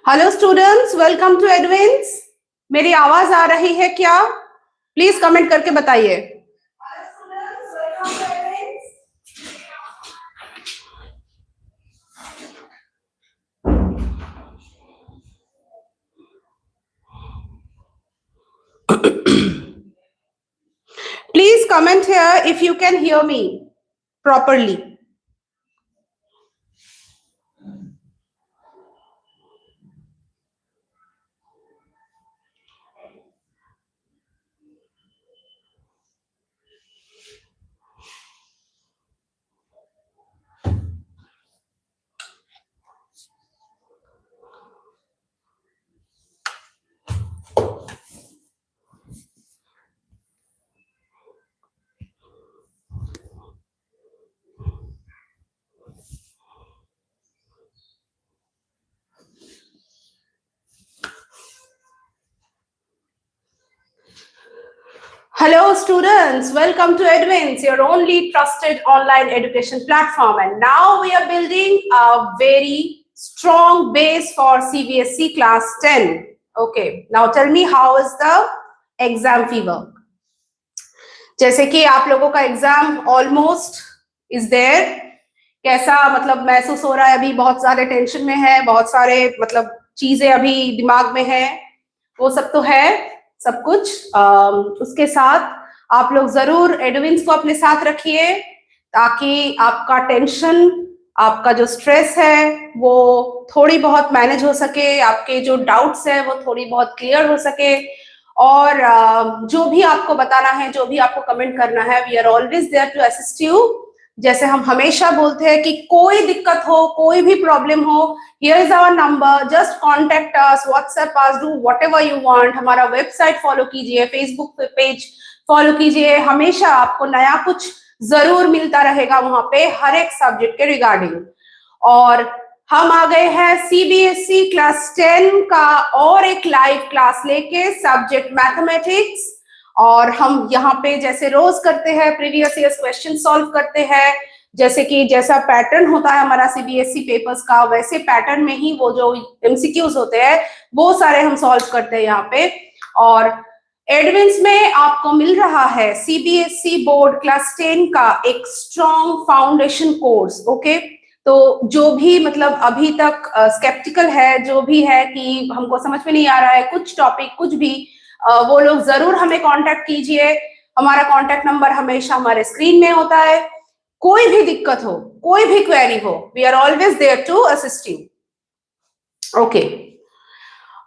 Hello students, welcome to Edwins. मेरी आवाज आ रही है क्या? प्लीज कमेंट करके बताइए। Please comment here if you can hear me properly. Hello students, welcome to Eduins, your only trusted online education platform, and now we are building a very strong base for CBSE Class 10. Okay, now tell me, how is the exam fever? जैसे कि आप लोगों का exam almost is there, कैसा मतलब महसूस हो रहा है? अभी बहुत सारे टेंशन में है, बहुत सारे मतलब चीजें अभी दिमाग में है, वो सब तो है सब कुछ। उसके साथ आप लोग जरूर एडविंस को अपने साथ रखिए ताकि आपका टेंशन, आपका जो स्ट्रेस है वो थोड़ी बहुत मैनेज हो सके, आपके जो डाउट्स है वो थोड़ी बहुत क्लियर हो सके, और जो भी आपको बताना है, जो भी आपको कमेंट करना है, we are always there to assist you. जैसे हम हमेशा बोलते हैं कि कोई दिक्कत हो, कोई भी प्रॉब्लम हो, here is our number, just contact us, WhatsApp us, do whatever you want. हमारा वेबसाइट फॉलो कीजिए, फेसबुक पेज फॉलो कीजिए, हमेशा आपको नया कुछ जरूर मिलता रहेगा वहां पे हर एक सब्जेक्ट के रिगार्डिंग। और हम आ गए हैं सीबीएसई क्लास 10 का और एक लाइव क्लास लेके, सब्जेक्ट मैथमेटिक्स। और हम यहाँ पे जैसे रोज करते हैं प्रीवियस ईयर क्वेश्चन सॉल्व करते हैं, जैसे कि जैसा पैटर्न होता है हमारा सीबीएसई पेपर्स का, वैसे पैटर्न में ही वो जो एमसीक्यूज होते हैं वो सारे हम सॉल्व करते हैं यहाँ पे। और एडविंस में आपको मिल रहा है सीबीएसई बोर्ड क्लास 10 का एक स्ट्रॉन्ग फाउंडेशन कोर्स। ओके, तो जो भी मतलब अभी तक स्केप्टिकल है, जो भी है कि हमको समझ में नहीं आ रहा है कुछ टॉपिक कुछ भी, वो लोग जरूर हमें कांटेक्ट कीजिए। हमारा कांटेक्ट नंबर हमेशा हमारे स्क्रीन में होता है। कोई भी दिक्कत हो, कोई भी क्वेरी हो, we are always there to assist you. Okay,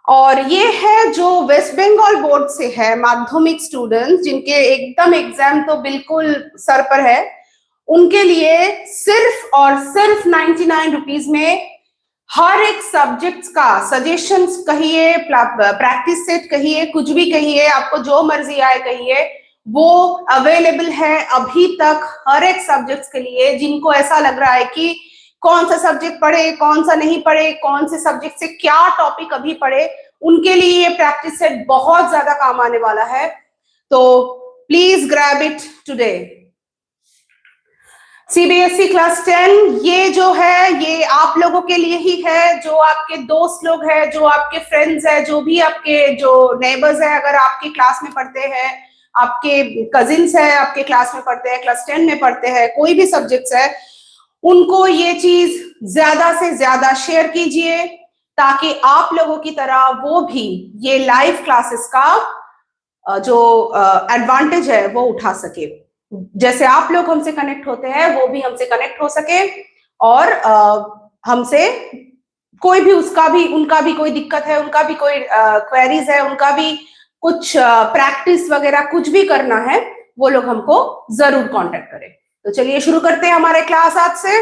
और ये है जो वेस्ट बंगाल बोर्ड से है, माध्यमिक स्टूडेंट्स जिनके एकदम एग्जाम तो बिल्कुल सर पर है, उनके लिए सिर्फ और सिर्फ 99 रुपीज में हर एक सब्जेक्ट्स का सजेशंस कहिए, प्रैक्टिस सेट कहिए, कुछ भी कहिए, आपको जो मर्जी आए कहिए, वो अवेलेबल है अभी तक हर एक सब्जेक्ट्स के लिए। जिनको ऐसा लग रहा है कि कौन सा सब्जेक्ट पढ़े, कौन सा नहीं पढ़े, कौन से सब्जेक्ट से क्या टॉपिक अभी पढ़े, उनके लिए ये प्रैक्टिस सेट बहुत ज्यादा काम आने वाला है। तो please grab it today. CBSE class 10 ये जो है ये आप लोगों के लिए ही है, जो आपके दोस्त लोग हैं, जो आपके फ्रेंड्स हैं, जो भी आपके जो नेबर्स हैं, अगर आपकी क्लास में पढ़ते हैं, आपके कजिन्स हैं, आपके क्लास में पढ़ते हैं, क्लास 10 में पढ़ते हैं, कोई भी सब्जेक्ट्स है, उनको ये चीज ज्यादा से ज्यादा शेयर कीजिए ताकि आप लोगों की तरह वो भी ये लाइव क्लासेस का जो एडवांटेज है वो उठा सके। जैसे आप लोग हमसे कनेक्ट होते हैं वो भी हमसे कनेक्ट हो सके, और हमसे कोई भी उनका भी कोई दिक्कत है, उनका भी कोई क्वेरीज है, उनका भी कुछ प्रैक्टिस वगैरह कुछ भी करना है, वो लोग हमको जरूर कांटेक्ट करें। तो चलिए शुरू करते हैं हमारे क्लास आज से।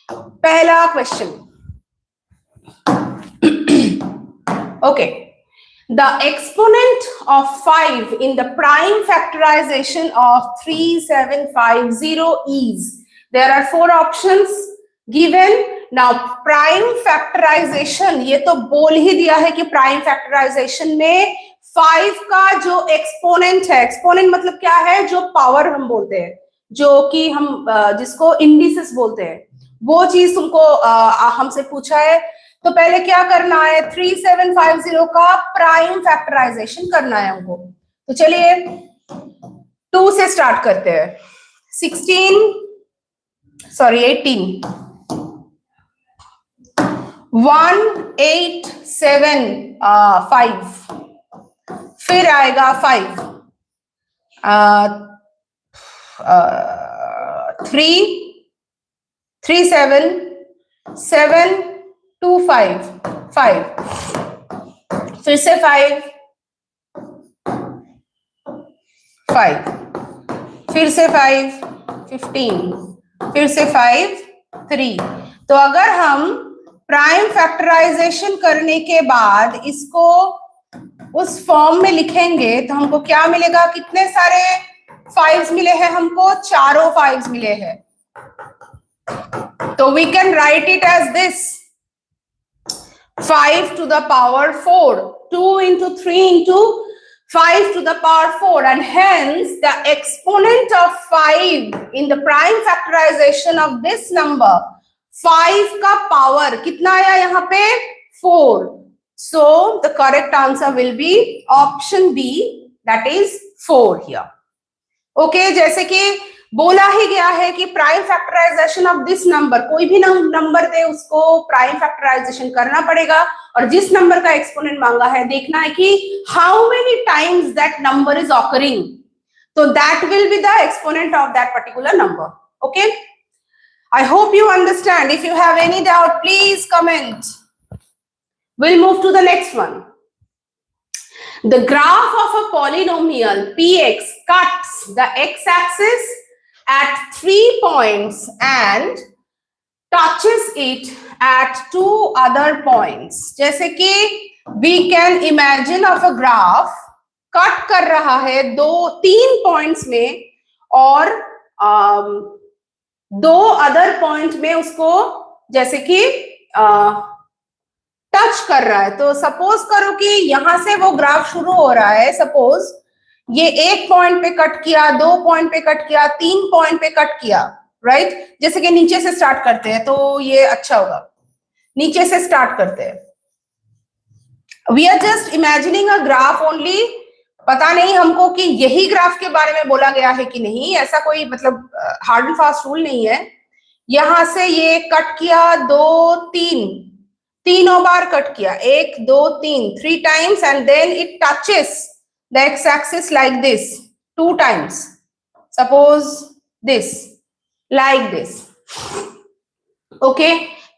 पहला question, okay, the exponent of 5 in the prime factorization of 3750 is, there are 4 options given. now prime factorization, ये तो बोल ही दिया है कि prime factorization में 5 का जो एक्सपोनेंट है, एक्सपोनेंट मतलब क्या है, जो पावर हम बोलते हैं, जो कि हम जिसको इंडिसेस बोलते हैं, वो चीज तुमको हमसे पूछा है। तो पहले क्या करना है, 3750 का प्राइम फैक्टराइजेशन करना है हमको। तो चलिए 2 से स्टार्ट करते हैं। 18 1875, फिर आएगा 5, 3 37 725, 5, फिर से 5, 5, फिर से 5, 15, फिर से 5, 3। तो अगर हम प्राइम फैक्टराइजेशन करने के बाद इसको उस फॉर्म में लिखेंगे तो हमको क्या मिलेगा, कितने सारे 5s मिले हैं हमको, चारों 5s मिले हैं। तो we can write it as this, 5 to the power 4, 2 into 3 into 5 to the power 4, and hence the exponent of 5 in the prime factorization of this number, 5 का पावर कितना आया यहाँ पे, 4. So the correct answer will be option B, that is 4 here. Okay, जैसे कि बोला ही गया है कि prime factorization of this number, कोई भी नंबर दे उसको प्राइम फैक्टराइजेशन करना पड़ेगा, और जिस नंबर का एक्सपोनेंट मांगा है देखना है कि how many times that number is occurring, तो that will be the exponent of that particular number. Okay, I hope you understand. If you have any doubt, please comment. We'll move to the next one. The graph of a polynomial px cuts the x-axis at 3 points and touches it at 2 other points. जैसे कि we can imagine of a graph cut कर रहा है 3 points में और 2 other point में उसको जैसे कि टच कर रहा है. तो सपोज करो कि यहां से वो ग्राफ शुरू हो रहा है, सपोज ये 1 पॉइंट पे कट किया, 2 पॉइंट पे कट किया, 3 पॉइंट पे कट किया, राइट. जैसे कि नीचे से स्टार्ट करते हैं तो ये अच्छा होगा, नीचे से स्टार्ट करते हैं. We are just imagining a graph only. पता नहीं हमको कि यही ग्राफ के बारे में बोला गया है कि नहीं, ऐसा कोई मतलब हार्ड एंड फास्ट रूल नहीं है. यहां से ये कट किया, 2 3, तीनों बार कट किया, 1 2 3, 3 times, and then it touches the X axis like this 2 times. Suppose this, like this. Okay,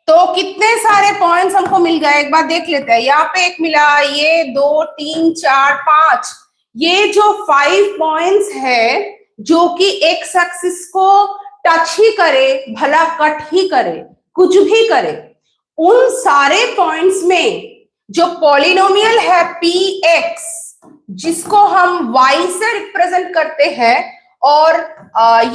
तो कितने सारे पॉइंट्स हमको मिल गए, एक बार देख लेते हैं. यहाँ पे 1 मिला, ये 2 3 4 5, ये जो 5 पॉइंट्स है जो कि एक्स एक्सिस को टच ही करे, भला कट ही करे, कुछ भी करे, उन सारे पॉइंट्स में जो पॉलिनोमियल है px, जिसको हम y से रिप्रेजेंट करते हैं, और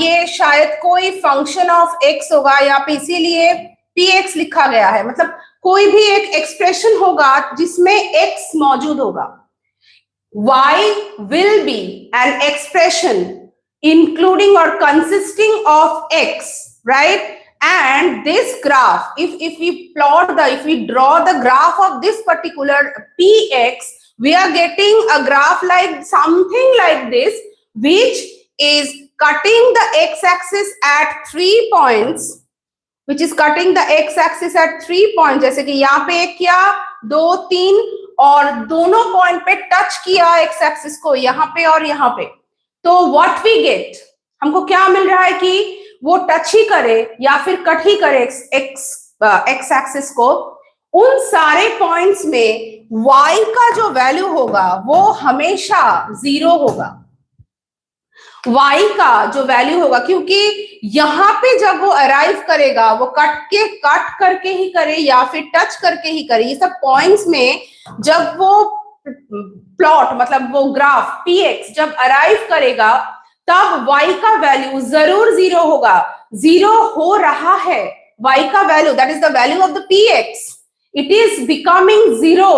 ये शायद कोई फंक्शन ऑफ x होगा, यहाँ पे इसीलिए px लिखा गया है. मतलब कोई भी एक एक्सप्रेशन होगा जिसमें x मौजूद होगा. y will be an expression including or consisting of x, right? And this graph, if we draw the graph of this particular px, we are getting a graph like something like this, which is cutting the x-axis at 3 points, which is cutting the x-axis at 3 points. जैसे कि यहाँ पे 1 किया, 2 3, और दोनों point पे touch किया x axis को, यहाँ पे और यहाँ पे. तो व्हाट वी गेट, हमको क्या मिल रहा है कि वो टच ही करे या फिर कट ही करे एक्स एक्सिस को, उन सारे पॉइंट्स में y का जो वैल्यू होगा वो हमेशा 0 होगा. y का जो वैल्यू होगा, क्योंकि यहाँ पे जब वो अराइव करेगा वो कट करके ही करे या फिर टच करके ही करे. ये सब पॉइंट्स में जब वो प्लॉट मतलब वो ग्राफ px जब अराइव करेगा तब y का वैल्यू जरूर 0 होगा. 0 हो रहा है y का value, that is the value of the px. It is becoming 0,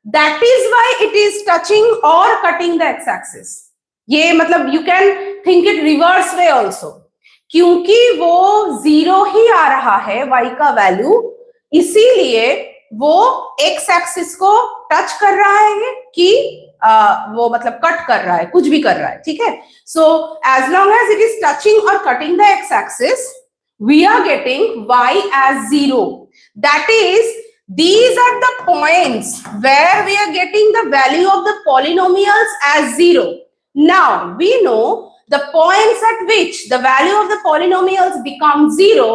that is why it is touching और कटिंग द एक्स एक्सिस. ये मतलब you can think it reverse way also, क्योंकि वो 0 ही आ रहा है y का वैल्यू, इसीलिए वो एक्स एक्सिस को टच कर रहा है कि वो मतलब कट कर रहा है, कुछ भी कर रहा है, ठीक है. So as long as it is touching और cutting the X axis, we are getting y as 0. That is, these are the points where we are getting the value of the polynomials as 0. Now we know the points at which the value of the polynomials become 0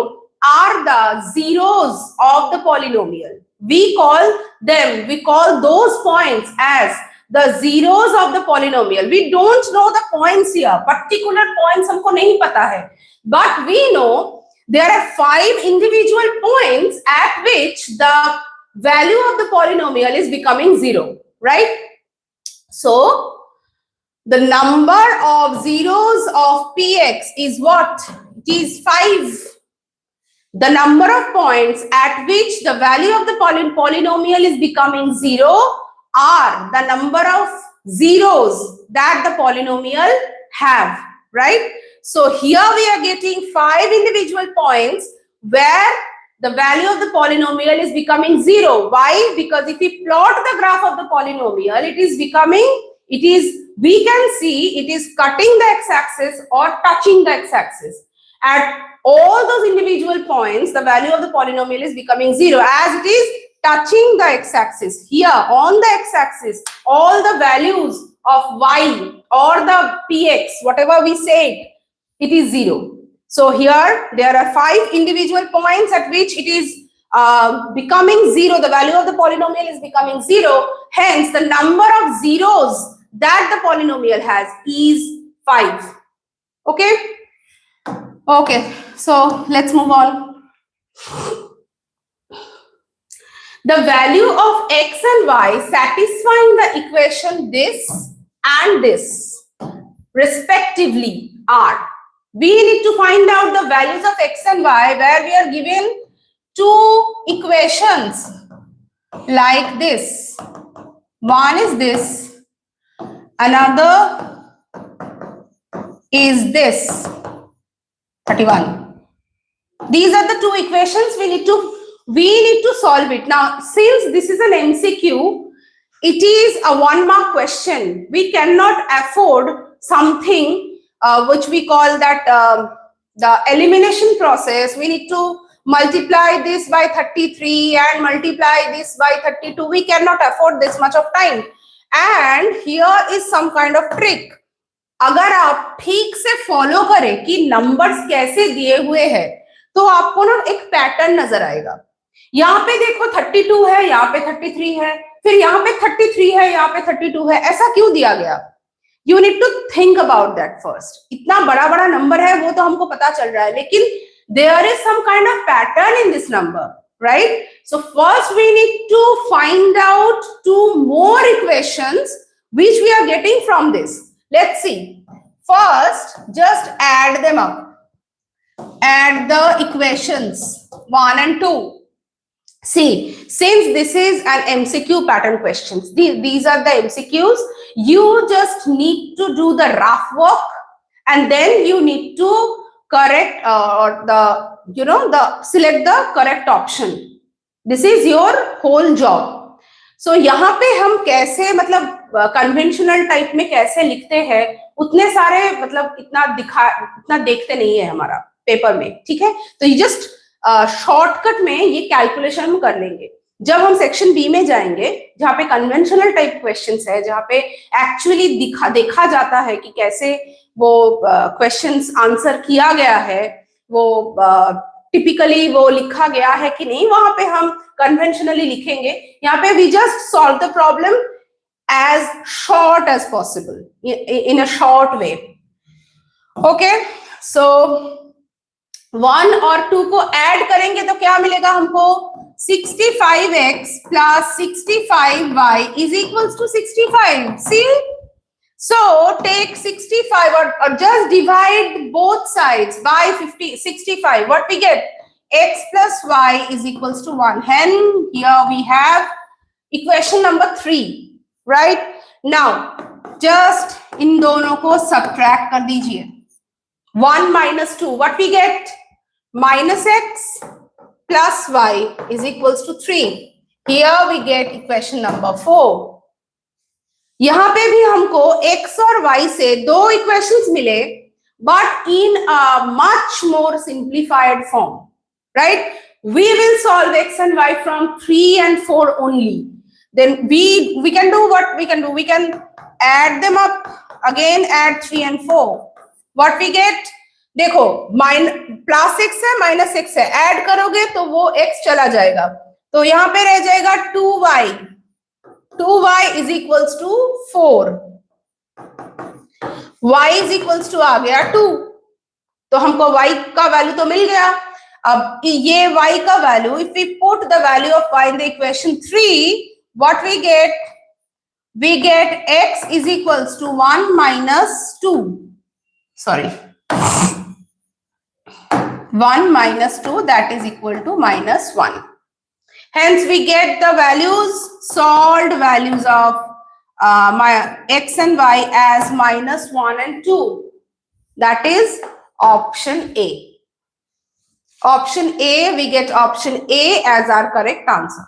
are the zeros of the polynomial. We call those points as the zeros of the polynomial. We don't know the points here, particular points हमको नहीं पता है, but we know there are 5 individual points at which the value of the polynomial is becoming 0, right? So the number of zeros of px is what? It is 5. The number of points at which the value of the polynomial is becoming 0 are the number of zeros that the polynomial have, right? So here we are getting 5 individual points where the value of the polynomial is becoming 0. Why? Because if we plot the graph of the polynomial, we can see it is cutting the x-axis or touching the x-axis. At all those individual points, the value of the polynomial is becoming 0 as it is touching the x-axis. Here on the x-axis, all the values of y or the px, whatever we said, it is 0. So here there are 5 individual points at which it is becoming 0. The value of the polynomial is becoming 0. Hence, the number of zeros that the polynomial has is 5. Okay? Okay. So let's move on. The value of x and y satisfying the equation this and this respectively are. We need to find out the values of x and y where we are given 2 equations like this. One is this, another is this, 31. These are the 2 equations we need to solve it. Now, since this is an MCQ, it is a 1 mark question. We cannot afford something which we call that the elimination process. We need to multiply this by 33 and multiply this by 32. We cannot afford this much of time. And here is some kind of trick. अगर आप ठीक से follow करें कि numbers कैसे दिए हुए हैं, तो आपको ना एक पैटर्न नजर आएगा. यहाँ पे देखो 32 है, यहाँ पे 33 है, फिर यहाँ पे 33 है, यहाँ पे 32 है. ऐसा क्यों दिया गया? You need to think about that first. इतना बड़ा बड़ा नंबर है वो तो हमको पता चल रहा है, लेकिन there is some kind of pattern in this number, right? So first we need to find out 2 more equations which we are getting from this. Let's see. First, just add them up. Add the equations 1 and 2. See, since this is an MCQ pattern questions, these are the MCQs, you just need to do the rough work and then you need to correct select the correct option. This is your whole job. So यहाँ पे हम कैसे मतलब conventional type में कैसे लिखते हैं, उतने सारे मतलब इतना देखते नहीं है हमारा पेपर में, ठीक है? तो ये जस्ट शॉर्टकट में ये कैलकुलेशन हम कर लेंगे. जब हम सेक्शन बी में जाएंगे, जहाँ पे कन्वेंशनल टाइप क्वेश्चंस है, जहाँ पे एक्चुअली देखा जाता है कि कैसे वो क्वेश्चंस आंसर किया गया है, वो टिपिकली वो लिखा गया है कि नहीं, वहां पे हम कन्वेंशनली लिखेंगे. यहाँ पे we just solve the problem as short as possible, in a short way. Okay, so 1 और 2 को ऐड करेंगे तो क्या मिलेगा हमको? 65x plus 65y is equals to 65. See? So take 65 or just divide both sides by 65. What we get? X plus y is equals to 1. Hence here we have equation number 3. Right? Now just इन दोनों को subtract कर दीजिए. 1 minus 2. What we get? Minus x plus y is equals to 3. Here we get equation number 4. यहां पे भी हमको x और y से दो इक्वेशंस मिले, but in a much more simplified form, right? We will solve x and y from 3 and 4 only. Then we can do what we can do. We can add them up again, add 3 and 4. What we get? देखो plus x है minus x है, add करोगे तो वो x चला जाएगा, तो यहाँ पे रह जाएगा 2y. 2y is equals to 4. y is equals to आ गया 2. तो हमको y का वैल्यू तो मिल गया. अब ये y का value, if we put the value of y in the equation 3, what we get? We get x is equals to 1 minus 2. Sorry. 1 minus 2, that is equal to minus 1. Hence, we get the values, solved values of my x and y as minus 1 and 2. That is option A. Option A, we get option A as our correct answer.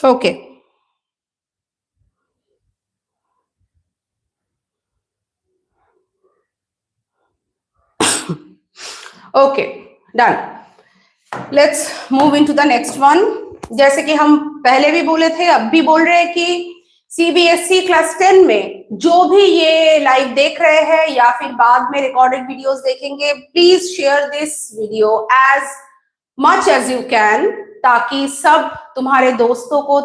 Okay. Okay, done. Let's move into the next one. जैसे कि हम पहले भी बोले थे, अब भी बोल रहे हैं कि CBSE क्लास 10 में जो भी ये लाइव देख रहे हैं या फिर बाद में रिकॉर्डेड वीडियोस देखेंगे, please share this video as much as you can, ताकि सब तुम्हारे दोस्तों को,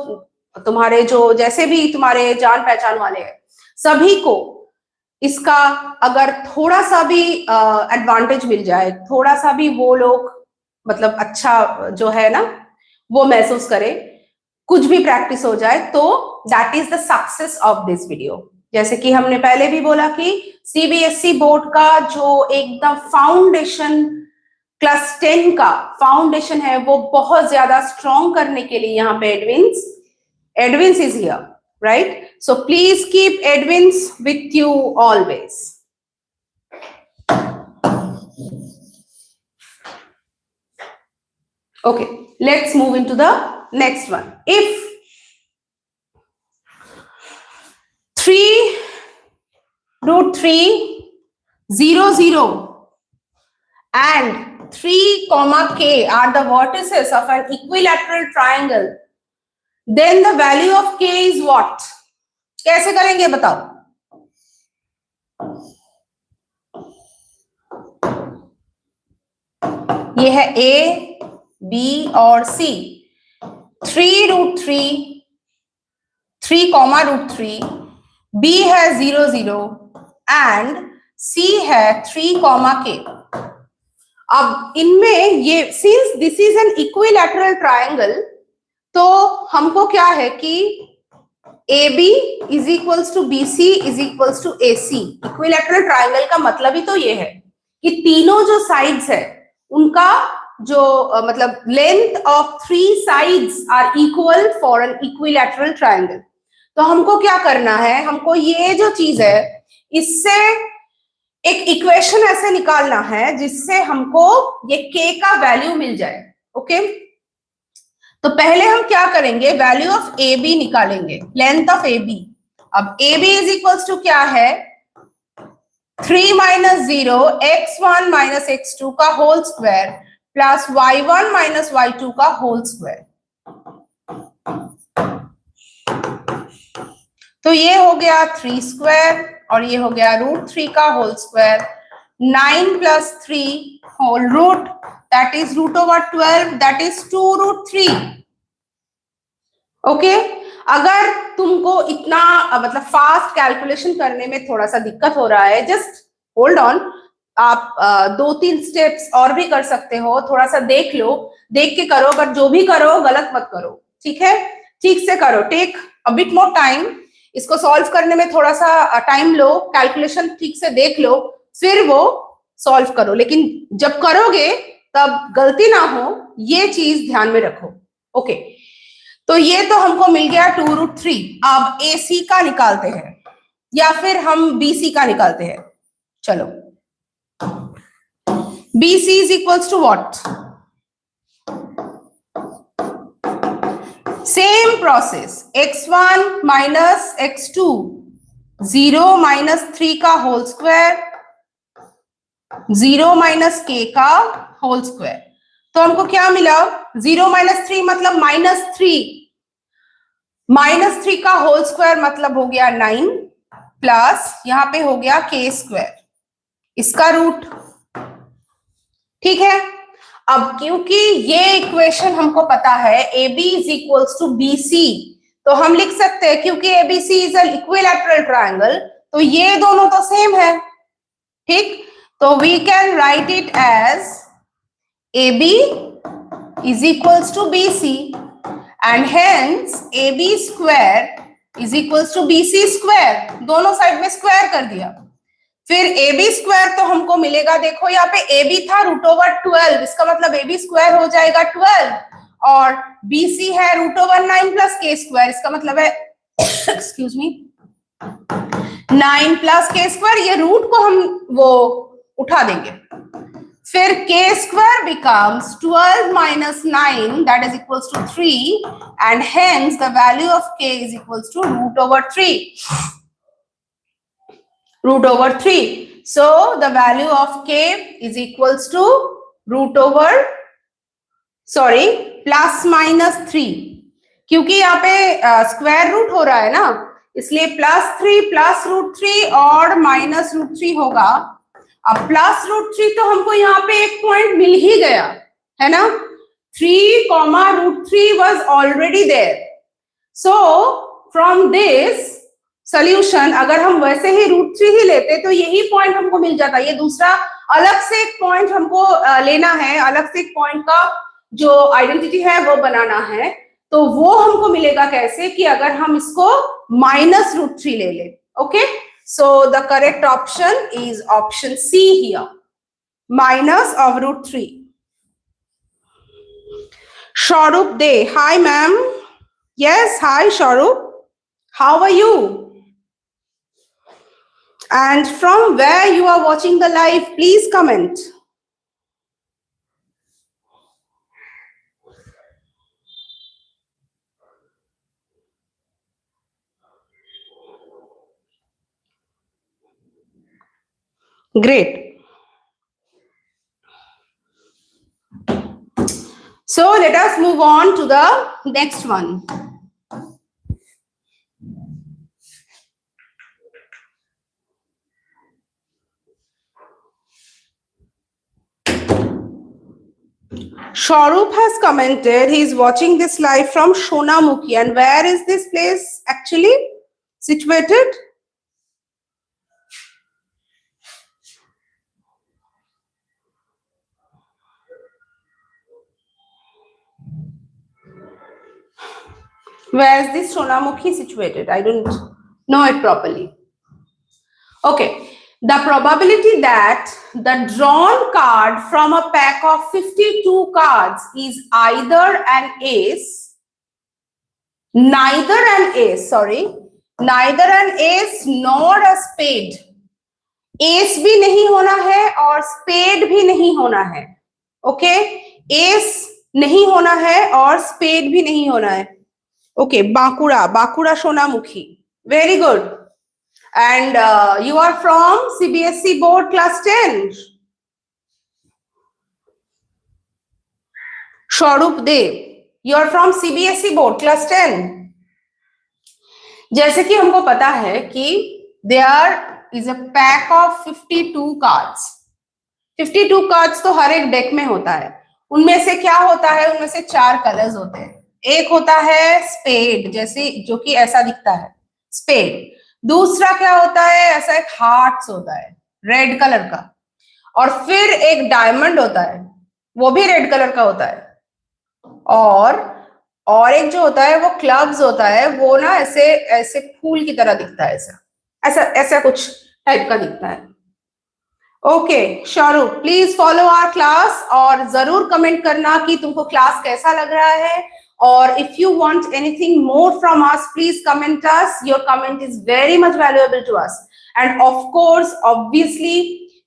तुम्हारे जो जैसे भी तुम्हारे जान पहचान वाले हैं, सभी को इसका अगर थोड़ा सा भी एडवांटेज मिल जाए, थोड़ा सा भी वो लोग मतलब अच्छा जो है ना वो महसूस करे, कुछ भी प्रैक्टिस हो जाए, तो that is the success of this video. जैसे कि हमने पहले भी बोला कि सीबीएसई बोर्ड का जो एकदम फाउंडेशन, क्लास 10 का फाउंडेशन है, वो बहुत ज्यादा स्ट्रॉन्ग करने के लिए यहाँ पे Eduins is here, right? So please keep Eduins with you always. Okay, let's move into the next one. If 3 root 3 0 0 and 3 comma k are the vertices of an equilateral triangle, then the value of k is what? कैसे करेंगे बताओ? ये है a, b और c. 3 root 3, 3 comma root 3, b है 0 0 and c है 3 comma k. अब इनमें ये since this is an equilateral triangle, तो हमको क्या है कि AB is equals to BC is equals to AC. Equilateral triangle का मतलब ही तो ये है कि तीनों जो साइड्स है उनका जो मतलब length of 3 sides are equal for an equilateral triangle. तो हमको क्या करना है, हमको ये जो चीज है इससे एक इक्वेशन ऐसे निकालना है जिससे हमको ये k का वैल्यू मिल जाए. ओके, तो पहले हम क्या करेंगे, वैल्यू ऑफ AB निकालेंगे, लेंथ ऑफ AB. अब AB इज इक्वल्स टू क्या है, 3 माइनस 0 x1 माइनस x2 का whole square plus y1 minus y2 का होल स्क्वायर. तो ये हो गया 3 स्क्वायर और ये हो गया रूट 3 का whole square. 9 plus 3 whole root, that is root over 12, that is 2 root 3. Okay, अगर तुमको इतना मतलब फास्ट कैलकुलेशन करने में थोड़ा सा दिक्कत हो रहा है, जस्ट होल्ड ऑन, आप 2-3 स्टेप्स और भी कर सकते हो, थोड़ा सा देख लो, देख के करो, बट जो भी करो गलत मत करो, ठीक है? ठीक से करो, take a bit more time. इसको सॉल्व करने में थोड़ा सा टाइम लो, कैलकुलेशन ठीक से देख लो, फिर वो सॉल्व करो. लेकिन जब करोगे तब गलती ना हो, ये चीज ध्यान में रखो. ओके, तो ये तो हमको मिल गया 2 रूट 3. अब AC का निकालते हैं. या फिर हम BC का निकालते हैं। चलो, BC is equals to what? Same process, x1 minus x2, 0 minus 3 का होल स्क्वायर, 0 माइनस k का होल स्क्वायर। तो हमको क्या मिला? 0 माइनस 3 मतलब -3 का होल स्क्वायर मतलब हो गया 9, प्लस यहां पे हो गया k स्क्वायर, इसका रूट। ठीक है, अब क्योंकि ये इक्वेशन हमको पता है AB is equals to BC, तो हम लिख सकते हैं क्योंकि ABC is an equilateral triangle, तो ये दोनों तो सेम है। ठीक, तो we can write it as AB is equals to BC and hence AB square is equals to BC square, दोनों साइड में स्क्वायर कर दिया। फिर AB स्क्वायर तो हमको मिलेगा, देखो यहाँ पे AB था √12, इसका मतलब AB स्क्वायर हो जाएगा 12, और BC है √9 प्लस k स्क्वायर, इसका मतलब है excuse me 9 plus k square, ये रूट को हम वो उठा देंगे। फिर k square becomes 12 minus 9, that is equals to 3, and hence the value of k is equals to √3. So the value of k is equals to plus minus 3, क्योंकि यहाँ पे स्क्वायर रूट हो रहा है ना, इसलिए +3 प्लस √3 और माइनस √3 होगा। अब प्लस √3 तो हमको यहाँ पे एक पॉइंट मिल ही गया है ना, 3, √3 was already there. So from this solution अगर हम वैसे ही √3 ही लेते तो यही पॉइंट हमको मिल जाता। ये दूसरा अलग से एक पॉइंट हमको लेना है, अलग से एक पॉइंट का जो आइडेंटिटी है वो बनाना है, तो वो हमको मिलेगा कैसे कि अगर हम इसको -√3 ले ले। Okay, so the correct option is option C here, minus of √3. Sharup De, hi ma'am. Yes, hi Sharup. How are you? And from where you are watching the live, please comment. Great. So let us move on to the next one. Sharup has commented he is watching this live from Shonamukhi. And where is this place actually situated? Where is this Shonamukhi situated? I don't know it properly. Okay, the probability that the drawn card from a pack of 52 cards is either an ace, neither an ace nor a spade. S भी नहीं होना है और spade भी नहीं होना है। Okay, S नहीं होना है और स्पेड भी नहीं होना है। Okay, Bankura Sonamukhi, very good. And you are from CBSE board class 10. Sharup De, you are from CBSE board class 10. जैसे कि हमको पता है कि there is a pack of 52 cards. 52 cards तो हर एक डेक में होता है। उनमें से क्या होता है, उनमें से 4 कलर्स होते हैं। एक होता है स्पेड, जैसे जो कि ऐसा दिखता है स्पेड। दूसरा क्या होता है, ऐसा एक हार्ट्स होता है रेड कलर का, और फिर एक डायमंड होता है, वो भी रेड कलर का होता है, और एक जो होता है वो क्लब्स होता है, वो ना ऐसे ऐसे फूल की तरह दिखता है, ऐसा कुछ टाइप का दिखता है। Okay Shahrukh, please follow our class और जरूर कमेंट करना कि तुमको क्लास कैसा लग रहा है or if you want anything more from us, please comment us. Your comment is very much valuable to us. And of course, obviously,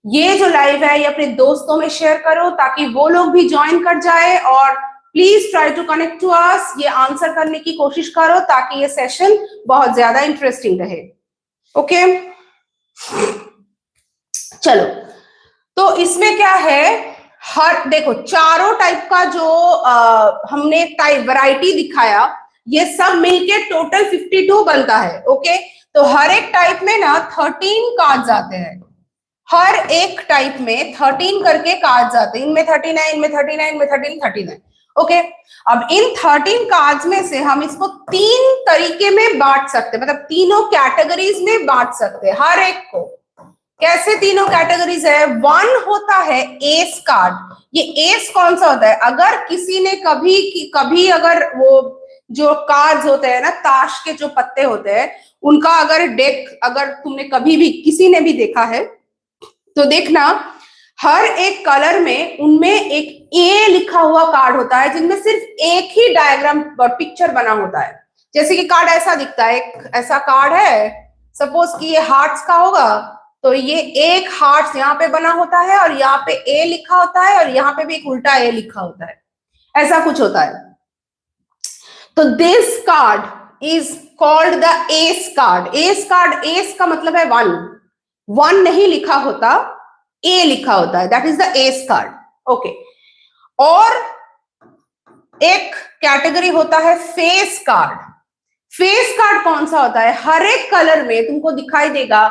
ये जो लाइव है ये अपने दोस्तों में शेयर करो ताकि वो लोग भी ज्वाइन कर जाए, और please try to connect to us, ये आंसर करने की कोशिश करो ताकि ये सेशन बहुत ज्यादा इंटरेस्टिंग रहे। ओके चलो, तो इसमें क्या है, हर देखो चारों टाइप का जो हमने टाइप वैरायटी दिखाया, ये सब मिलके टोटल 52 बनता है। ओके, तो हर एक टाइप में ना 13 कार्ड्स आते हैं, हर एक टाइप में 13 करके कार्ड्स आते हैं, इनमें 39, इनमें 39, इनमें 13, 39। ओके, अब इन 13 कार्ड्स में से हम इसको 3 तरीके में बांट सकते हैं, मतलब तीनों कैटेगरीज में बांट सकते हैं हर एक को। कैसे तीनों कैटेगरीज है? वन होता है एस कार्ड। ये एस कौन सा होता है? अगर किसी ने कभी अगर वो जो कार्ड्स होते हैं ना, ताश के जो पत्ते होते हैं, उनका अगर डेक अगर तुमने कभी भी किसी ने भी देखा है तो देखना, हर एक कलर में उनमें एक ए लिखा हुआ कार्ड होता है, जिनमें सिर्फ एक ही डायग्राम और पिक्चर बना होता है। जैसे कि कार्ड ऐसा दिखता है, एक ऐसा कार्ड है, सपोज कि ये हार्ट्स का होगा, तो ये एक हार्ट यहाँ पे बना होता है और यहाँ पे ए लिखा होता है और यहाँ पे भी एक उल्टा ए लिखा होता है, ऐसा कुछ होता है। तो this card is called the S card. S card, S का मतलब है वन नहीं लिखा होता, ए लिखा होता है, that is the S card. Okay, और एक कैटेगरी होता है फेस कार्ड। फेस कार्ड कौन सा होता है? हर एक कलर में तुमको दिखाई देगा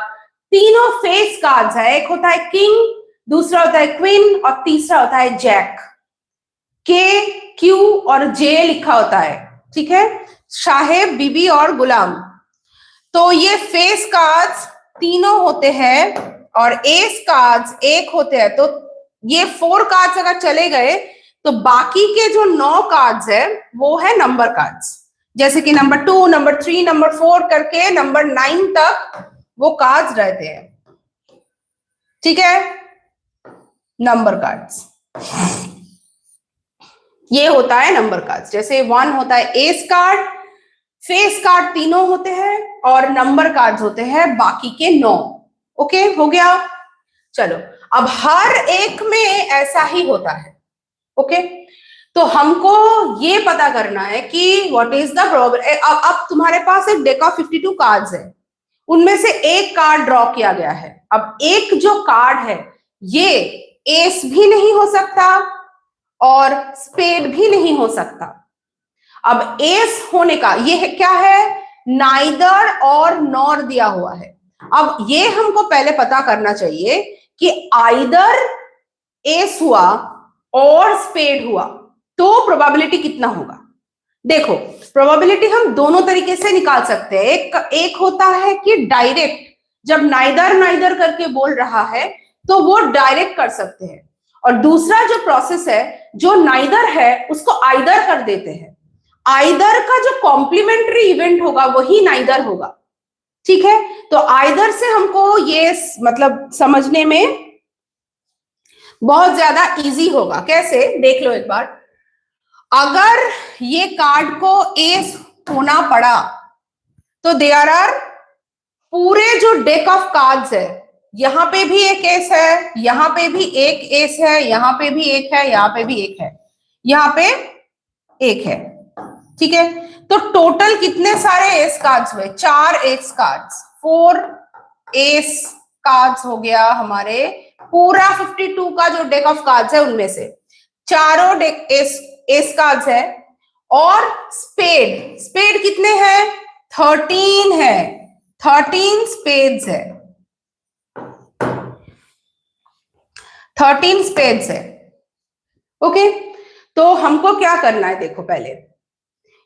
तीनों फेस कार्ड्स है, एक होता है किंग, दूसरा होता है क्वीन और तीसरा होता है जैक। के, क्यू और जे लिखा होता है, ठीक है, साहेब, बीबी और गुलाम। तो ये फेस कार्ड्स तीनों होते हैं और एस कार्ड्स एक होते हैं। तो ये 4 कार्ड्स अगर चले गए तो बाकी के जो 9 कार्ड्स है वो है नंबर कार्ड्स, जैसे कि नंबर 2, नंबर 3, नंबर 4 करके नंबर 9 तक वो कार्ड्स रहते हैं, ठीक है, नंबर कार्ड्स। ये होता है नंबर कार्ड्स। जैसे 1 होता है एस कार्ड, फेस कार्ड तीनों होते हैं और नंबर कार्ड्स होते हैं बाकी के 9। ओके, हो गया। चलो, अब हर एक में ऐसा ही होता है। ओके, तो हमको ये पता करना है कि व्हाट इज द प्रोबेबिलिटी। अब तुम्हारे पास एक डेक ऑफ 52 कार्ड्स है, उनमें से एक कार्ड ड्रॉ किया गया है। अब एक जो कार्ड है ये एस भी नहीं हो सकता और स्पेड भी नहीं हो सकता। अब एस होने का ये क्या है? नाइदर और नॉर दिया हुआ है। अब ये हमको पहले पता करना चाहिए कि आइदर एस हुआ और स्पेड हुआ तो प्रोबेबिलिटी कितना होगा। देखो, प्रोबेबिलिटी हम दोनों तरीके से निकाल सकते हैं। एक होता है कि डायरेक्ट, जब नाइदर करके बोल रहा है तो वो डायरेक्ट कर सकते हैं, और दूसरा जो प्रोसेस है जो नाइदर है उसको आइदर कर देते हैं। आइदर का जो कॉम्प्लीमेंट्री इवेंट होगा वही नाइदर होगा, ठीक है। तो आइदर से हमको ये मतलब समझने में बहुत ज्यादा इजी होगा। कैसे, देख लो एक बार। अगर ये कार्ड को एस होना पड़ा तो देयर आर पूरे जो डेक ऑफ कार्ड्स है, यहां पे भी एक एस है, यहां पे भी एक एस है, यहां पे भी एक है, यहां पे भी एक है, यहां पे एक है, ठीक है। तो टोटल कितने सारे एस कार्ड्स हुए? 4 एस कार्ड्स, 4 एस कार्ड्स हो गया हमारे पूरा 52 का जो डेक ऑफ कार्ड्स है उनमें से चारों डेक एस कार्ड्स है। और स्पेड कितने हैं? 13 है, 13 स्पेड्स है, 13 स्पेड्स है। ओके, तो हमको क्या करना है? देखो, पहले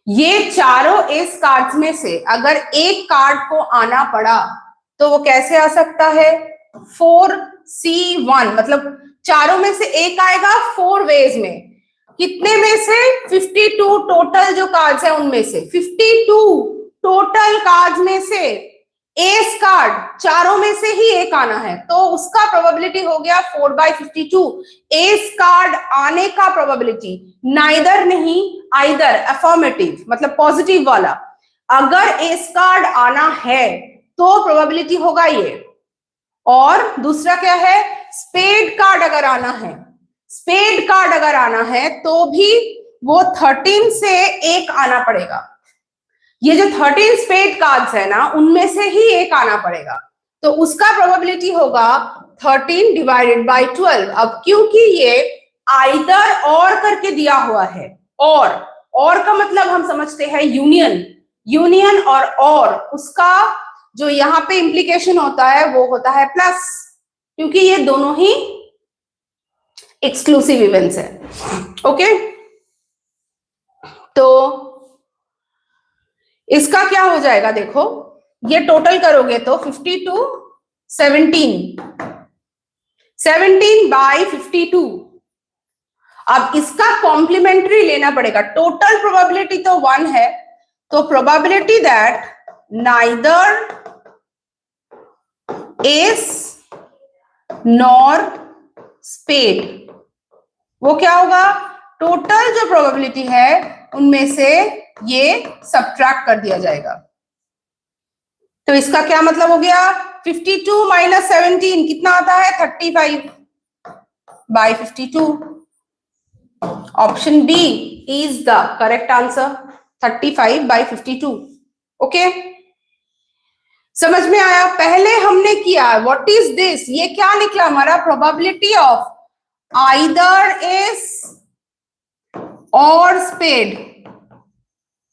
ये चारों एस कार्ड्स में से अगर एक कार्ड को आना पड़ा तो वो कैसे आ सकता है? 4C1, मतलब चारों में से एक आएगा 4 वेज में। कितने में से? 52 टोटल जो कार्ड्स है उनमें से 52 टोटल कार्ड्स में से ए स्क्वायर्ड चारों में से ही एक आना है, तो उसका प्रोबेबिलिटी हो गया 4/52। ए स्क्वायर्ड आने का प्रोबेबिलिटी, नाइदर नहीं आइदर, अफर्मेटिव मतलब पॉजिटिव वाला। अगर ए स्क्वायर्ड आना है तो प्रोबेबिलिटी होगा ये। और दूसरा क्या है, स्पेड कार्ड अगर आना है, स्पेड कार्ड अगर आना है तो भी वो 13 से एक आना पड़ेगा। ये जो 13 स्पेड कार्ड्स है ना, उनमें से ही एक आना पड़ेगा, तो उसका प्रोबेबिलिटी होगा 13 डिवाइडेड बाय 12। अब क्योंकि ये आइदर और करके दिया हुआ है, और का मतलब हम समझते हैं यूनियन, यूनियन और उसका जो यहाँ पे इंप्लीकेशन होता है वो होता है प्लस, क्योंकि ये दोनों ही एक्सक्लूसिव इवेंट्स है। ओके, तो इसका क्या हो जाएगा, देखो ये टोटल करोगे तो 52 17 बाय 52। अब इसका कॉम्प्लीमेंट्री लेना पड़ेगा। टोटल प्रोबेबिलिटी तो 1 है, तो probability that neither ace nor spade, वो क्या होगा, टोटल जो प्रोबेबिलिटी है उनमें से ये सब्ट्रैक्ट कर दिया जाएगा। तो इसका क्या मतलब हो गया, 52 माइनस 17 कितना आता है, 35/52। Option B is the correct answer, 35/52। Okay, समझ में आया। पहले हमने किया व्हाट इज दिस, ये क्या निकला हमारा, प्रोबेबिलिटी ऑफ आइदर एस और स्पेड।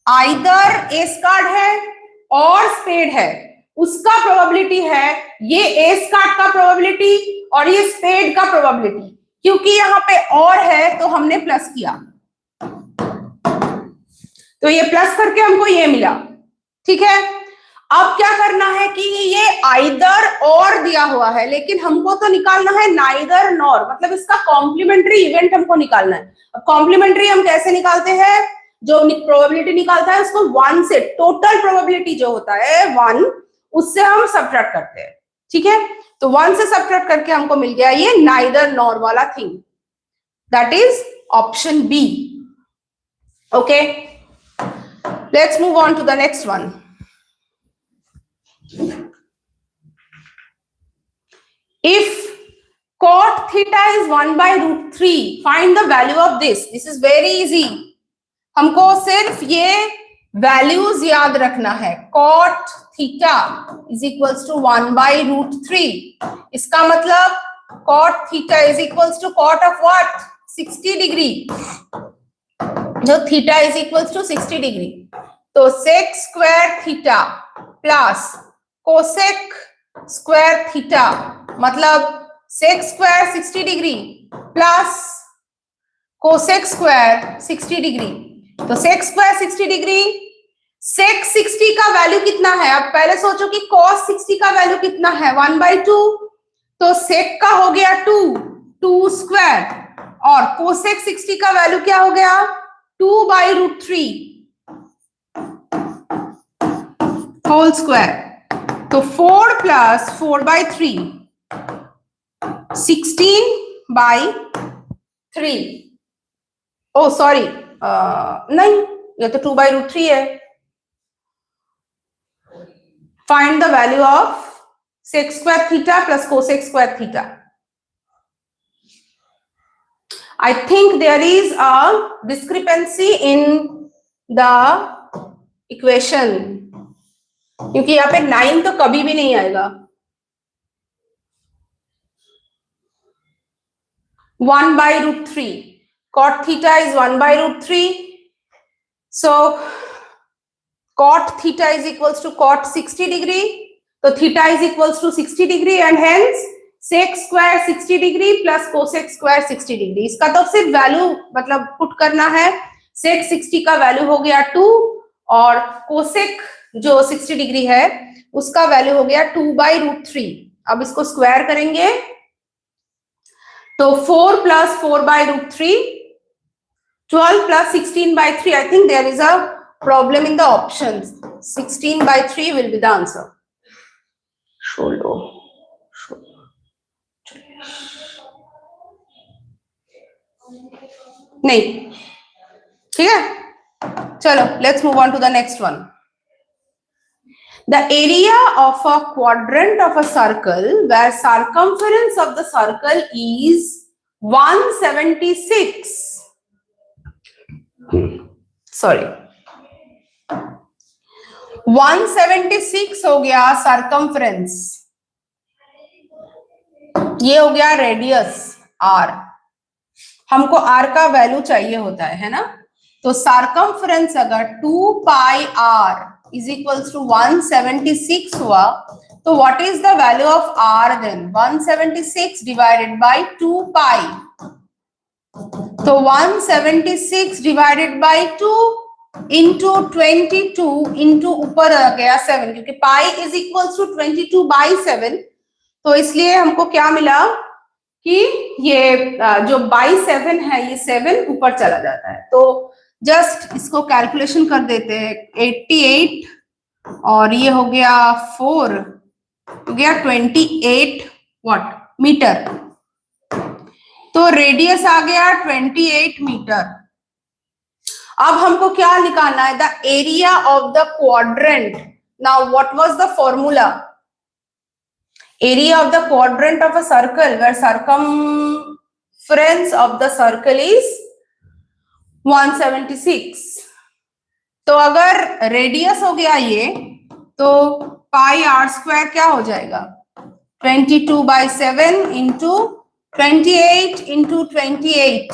आइदर एस कार्ड है और स्पेड है, उसका प्रोबेबिलिटी है ये एस कार्ड का प्रोबेबिलिटी और ये स्पेड का प्रोबेबिलिटी। क्योंकि यहाँ पे और है तो हमने प्लस किया, तो ये प्लस करके हमको ये मिला। ठीक है, अब क्या करना है कि ये आइदर और दिया हुआ है, लेकिन हमको तो निकालना है नाइदर नॉर, मतलब इसका कॉम्प्लीमेंट्री इवेंट हमको निकालना है। अब कॉम्प्लीमेंट्री हम कैसे निकालते हैं, जो प्रोबेबिलिटी निकालता है उसको 1 से, टोटल प्रोबेबिलिटी जो होता है 1, उससे हम सब्ट्रैक्ट करते हैं। ठीक है, तो 1 से सब्ट्रैक्ट करके हमको मिल गया ये नाइदर नॉर वाला thing, that is option B. Okay, let's move on to the next one. If cot theta is 1/√3, find the value of this. This is very easy. हमको सिर्फ ये वैल्यूज याद रखना है। cot theta is equals to 1/√3. इसका मतलब cot theta is equals to cot of what? 60 degree, जो theta is equals to 60 degree. तो sec square theta plus cosec square theta, मतलब sec square 60 degree plus cosec square 60 degree. तो sec square 60 degree, सेक 60 का value कितना है, अब पहले सोचो कि कॉस 60 का वैल्यू कितना है, 1/2, तो सेक का हो गया 2 स्क्वायर, और कोसेक 60 का वैल्यू क्या हो गया, 2/√3 होल स्क्वायर। तो 4 प्लस 4/3, 16/3। ओ सॉरी, नहीं ये तो 2/√3 है। Find the value of sec square theta plus cosec square theta. I think there is a discrepancy in the equation, क्योंकि यहाँ पे 9 तो कभी भी नहीं आएगा। 1/√3, cot theta is 1/√3, so cot theta is equals to cot 60 degree, तो theta is equals to 60 degree and hence sec square 60 degree plus cosec square 60 degree। इसका तो सिर्फ वैल्यू मतलब पुट करना है। sec 60 का वैल्यू हो गया 2 और cosec जो 60 डिग्री है उसका वैल्यू हो गया 2/√3। अब इसको स्क्वायर करेंगे तो 4 plus 4/√3, 12 plus 16/3। I think there is a problem in the options, 16/3 will be the answer. छोड़ो नहीं, ठीक है, चलो let's move on to the next one. The area of a quadrant of a circle where circumference of the circle is 176. Sorry, 176 हो गया circumference. ये हो गया रेडियस r. हमको r का वैल्यू चाहिए होता है ना. तो circumference अगर 2 pi r is equals to 176 हुआ, तो what is the value of r then? 176 divided by 2 pi. तो 176 divided by 2 into 22 into ऊपर आ गया 7, क्योंकि pi is equals to 22 by 7. तो इसलिए हमको क्या मिला कि ये जो by 7 है, ये 7 ऊपर चला जाता है. तो जस्ट इसको कैलकुलेशन कर देते हैं. 88 और ये हो गया 4, हो गया 28 व्हाट मीटर. तो रेडियस आ गया 28 मीटर. अब हमको क्या निकालना है? The area of the quadrant. Now what was the formula? Area of the quadrant of a circle where circumference of the circle is 176. तो अगर रेडियस हो गया ये, तो पाई आर स्क्वायर क्या हो जाएगा? 22 by 7 into 28 into 28.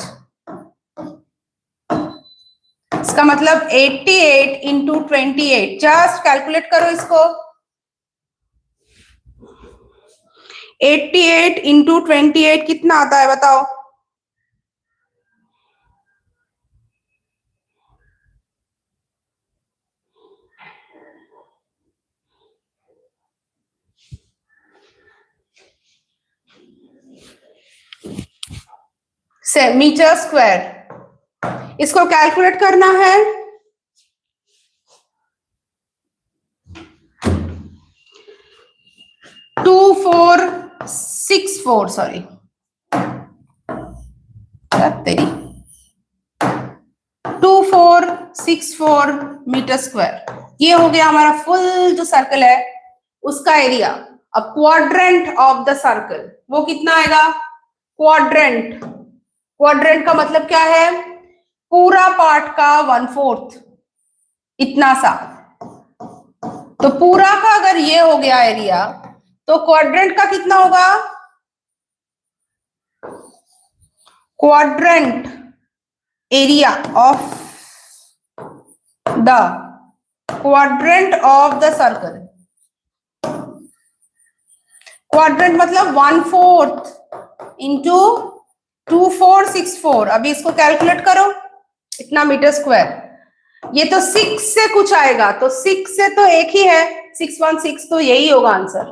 इसका मतलब 88 into 28. जस्ट कैलकुलेट करो इसको. 88 into 28 कितना आता है बताओ? से मीटर स्क्वायर. इसको कैलकुलेट करना है. टू 464 सॉरी तेरी 2464 मीटर स्क्वायर. ये हो गया हमारा फुल जो सर्कल है उसका एरिया. अब क्वाड्रेंट ऑफ द सर्कल वो कितना आएगा? क्वाड्रेंट, क्वाड्रेंट का मतलब क्या है? पूरा पार्ट का 1/4, इतना सा. तो पूरा का अगर ये हो गया एरिया, तो क्वाड्रेंट का कितना होगा? Quadrant area of the quadrant of the circle. Quadrant मतलब 1/4 इंटू 2464. अभी इसको कैलकुलेट करो, इतना मीटर स्क्वायर. ये तो 6 से कुछ आएगा, तो 6 से तो एक ही है, 616. तो यही होगा answer.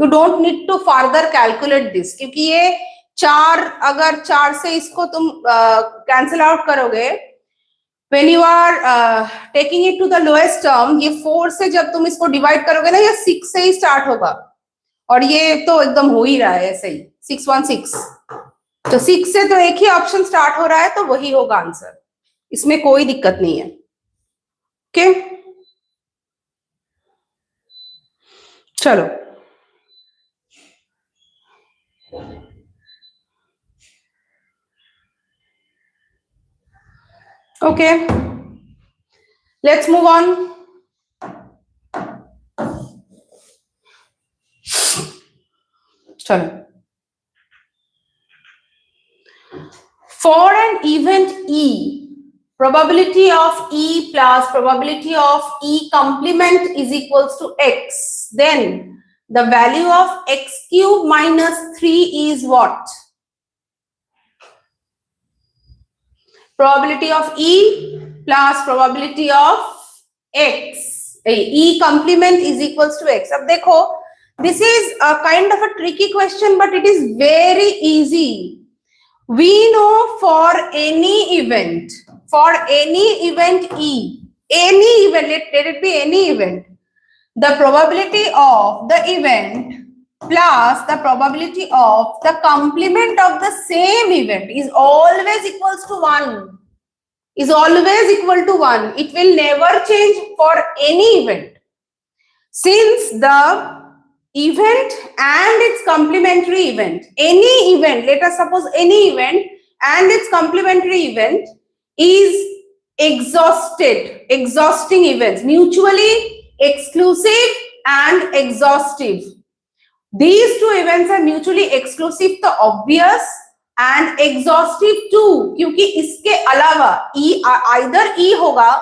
You don't need to further calculate this, क्योंकि ये 4, अगर 4 से इसको तुम कैंसिल आउट करोगे, when you are taking it to the lowest term, ये 4 से जब तुम इसको डिवाइड करोगे ना, ये 6 से ही स्टार्ट होगा. और ये तो एकदम हो ही रहा है ऐसे ही 616. तो 6 से तो एक ही ऑप्शन स्टार्ट हो रहा है, तो वही होगा आंसर. इसमें कोई दिक्कत नहीं है. ओके चलो. Okay let's move on. चलो. For an event E, probability of E plus probability of E complement is equals to X. Then the value of X cube minus 3 is what? Probability of E plus probability of X. E complement is equals to X. अब देखो, this is a kind of a tricky question, but it is very easy. We know for any event E, any event, let it be any event, the probability of the event plus the probability of the complement of the same event is always equals to 1. Is always equal to 1. It will never change for any event. Since the event and its complementary event, any event, let us suppose any event and its complementary event is exhausting events, mutually exclusive and exhaustive. These two events are mutually exclusive तो obvious and exhaustive too, क्योंकि इसके अलावा either E होगा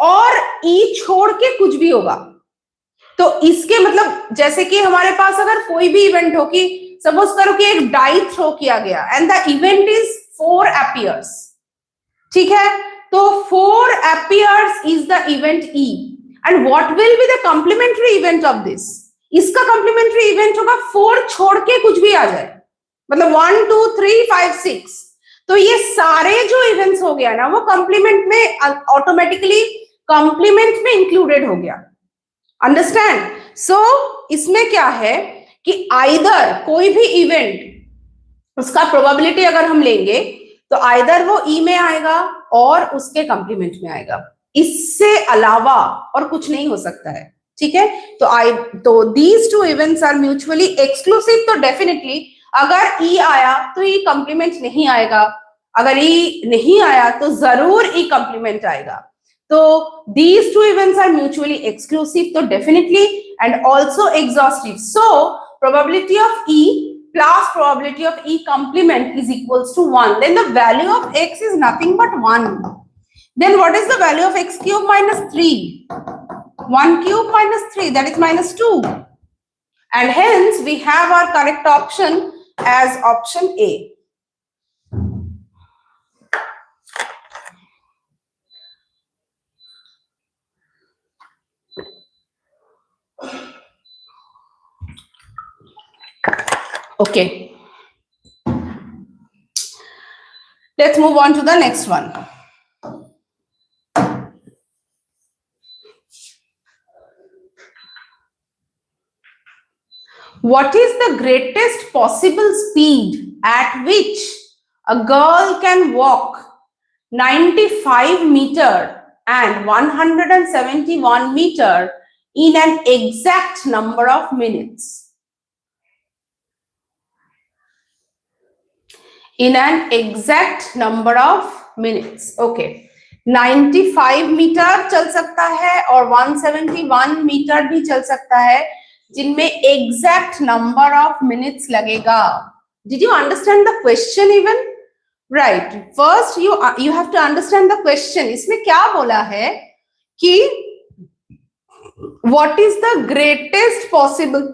और E छोड़ के कुछ भी होगा. तो इसके मतलब जैसे कि हमारे पास अगर कोई भी इवेंट हो कि सपोज करो कि एक डाई थ्रो किया गया and the event is 4 appears, ठीक है, तो 4 appears is the event E and what will be the complementary event of this? इसका complementary event होगा 4 छोड़ के कुछ भी आ जाए, मतलब 1 2 3 5 6. तो ये सारे जो इवेंट्स हो गया ना वो कंप्लीमेंट में ऑटोमेटिकली कंप्लीमेंट में इंक्लूडेड हो गया. अंडरस्टैंड? सो इसमें क्या है कि आइदर कोई भी इवेंट उसका प्रोबेबिलिटी अगर हम लेंगे तो आइदर वो ई में आएगा और उसके कंप्लीमेंट में आएगा, इससे अलावा और कुछ नहीं हो सकता है. ठीक है, तो these two events are mutually exclusive. तो डेफिनेटली अगर ई आया तो ई कंप्लीमेंट नहीं आएगा, अगर ई नहीं आया तो जरूर ई कंप्लीमेंट आएगा. So these two events are mutually exclusive, so definitely and also exhaustive. So probability of E plus probability of E complement is equals to 1. Then the value of x is nothing but 1. Then what is the value of x cube minus 3? 1 cube minus 3, that is minus 2. And hence we have our correct option as option A. Okay, let's move on to the next one. What is the greatest possible speed at which a girl can walk 95 meter and 171 meter in an exact number of minutes? In an exact number of minutes. Okay, 95 metre चल सकता है और 171 metre भी चल सकता है, जिनमें exact number of minutes लगेगा. Did you understand the question even? Right. First you have to understand the question. इसमें क्या बोला है कि what is the greatest possible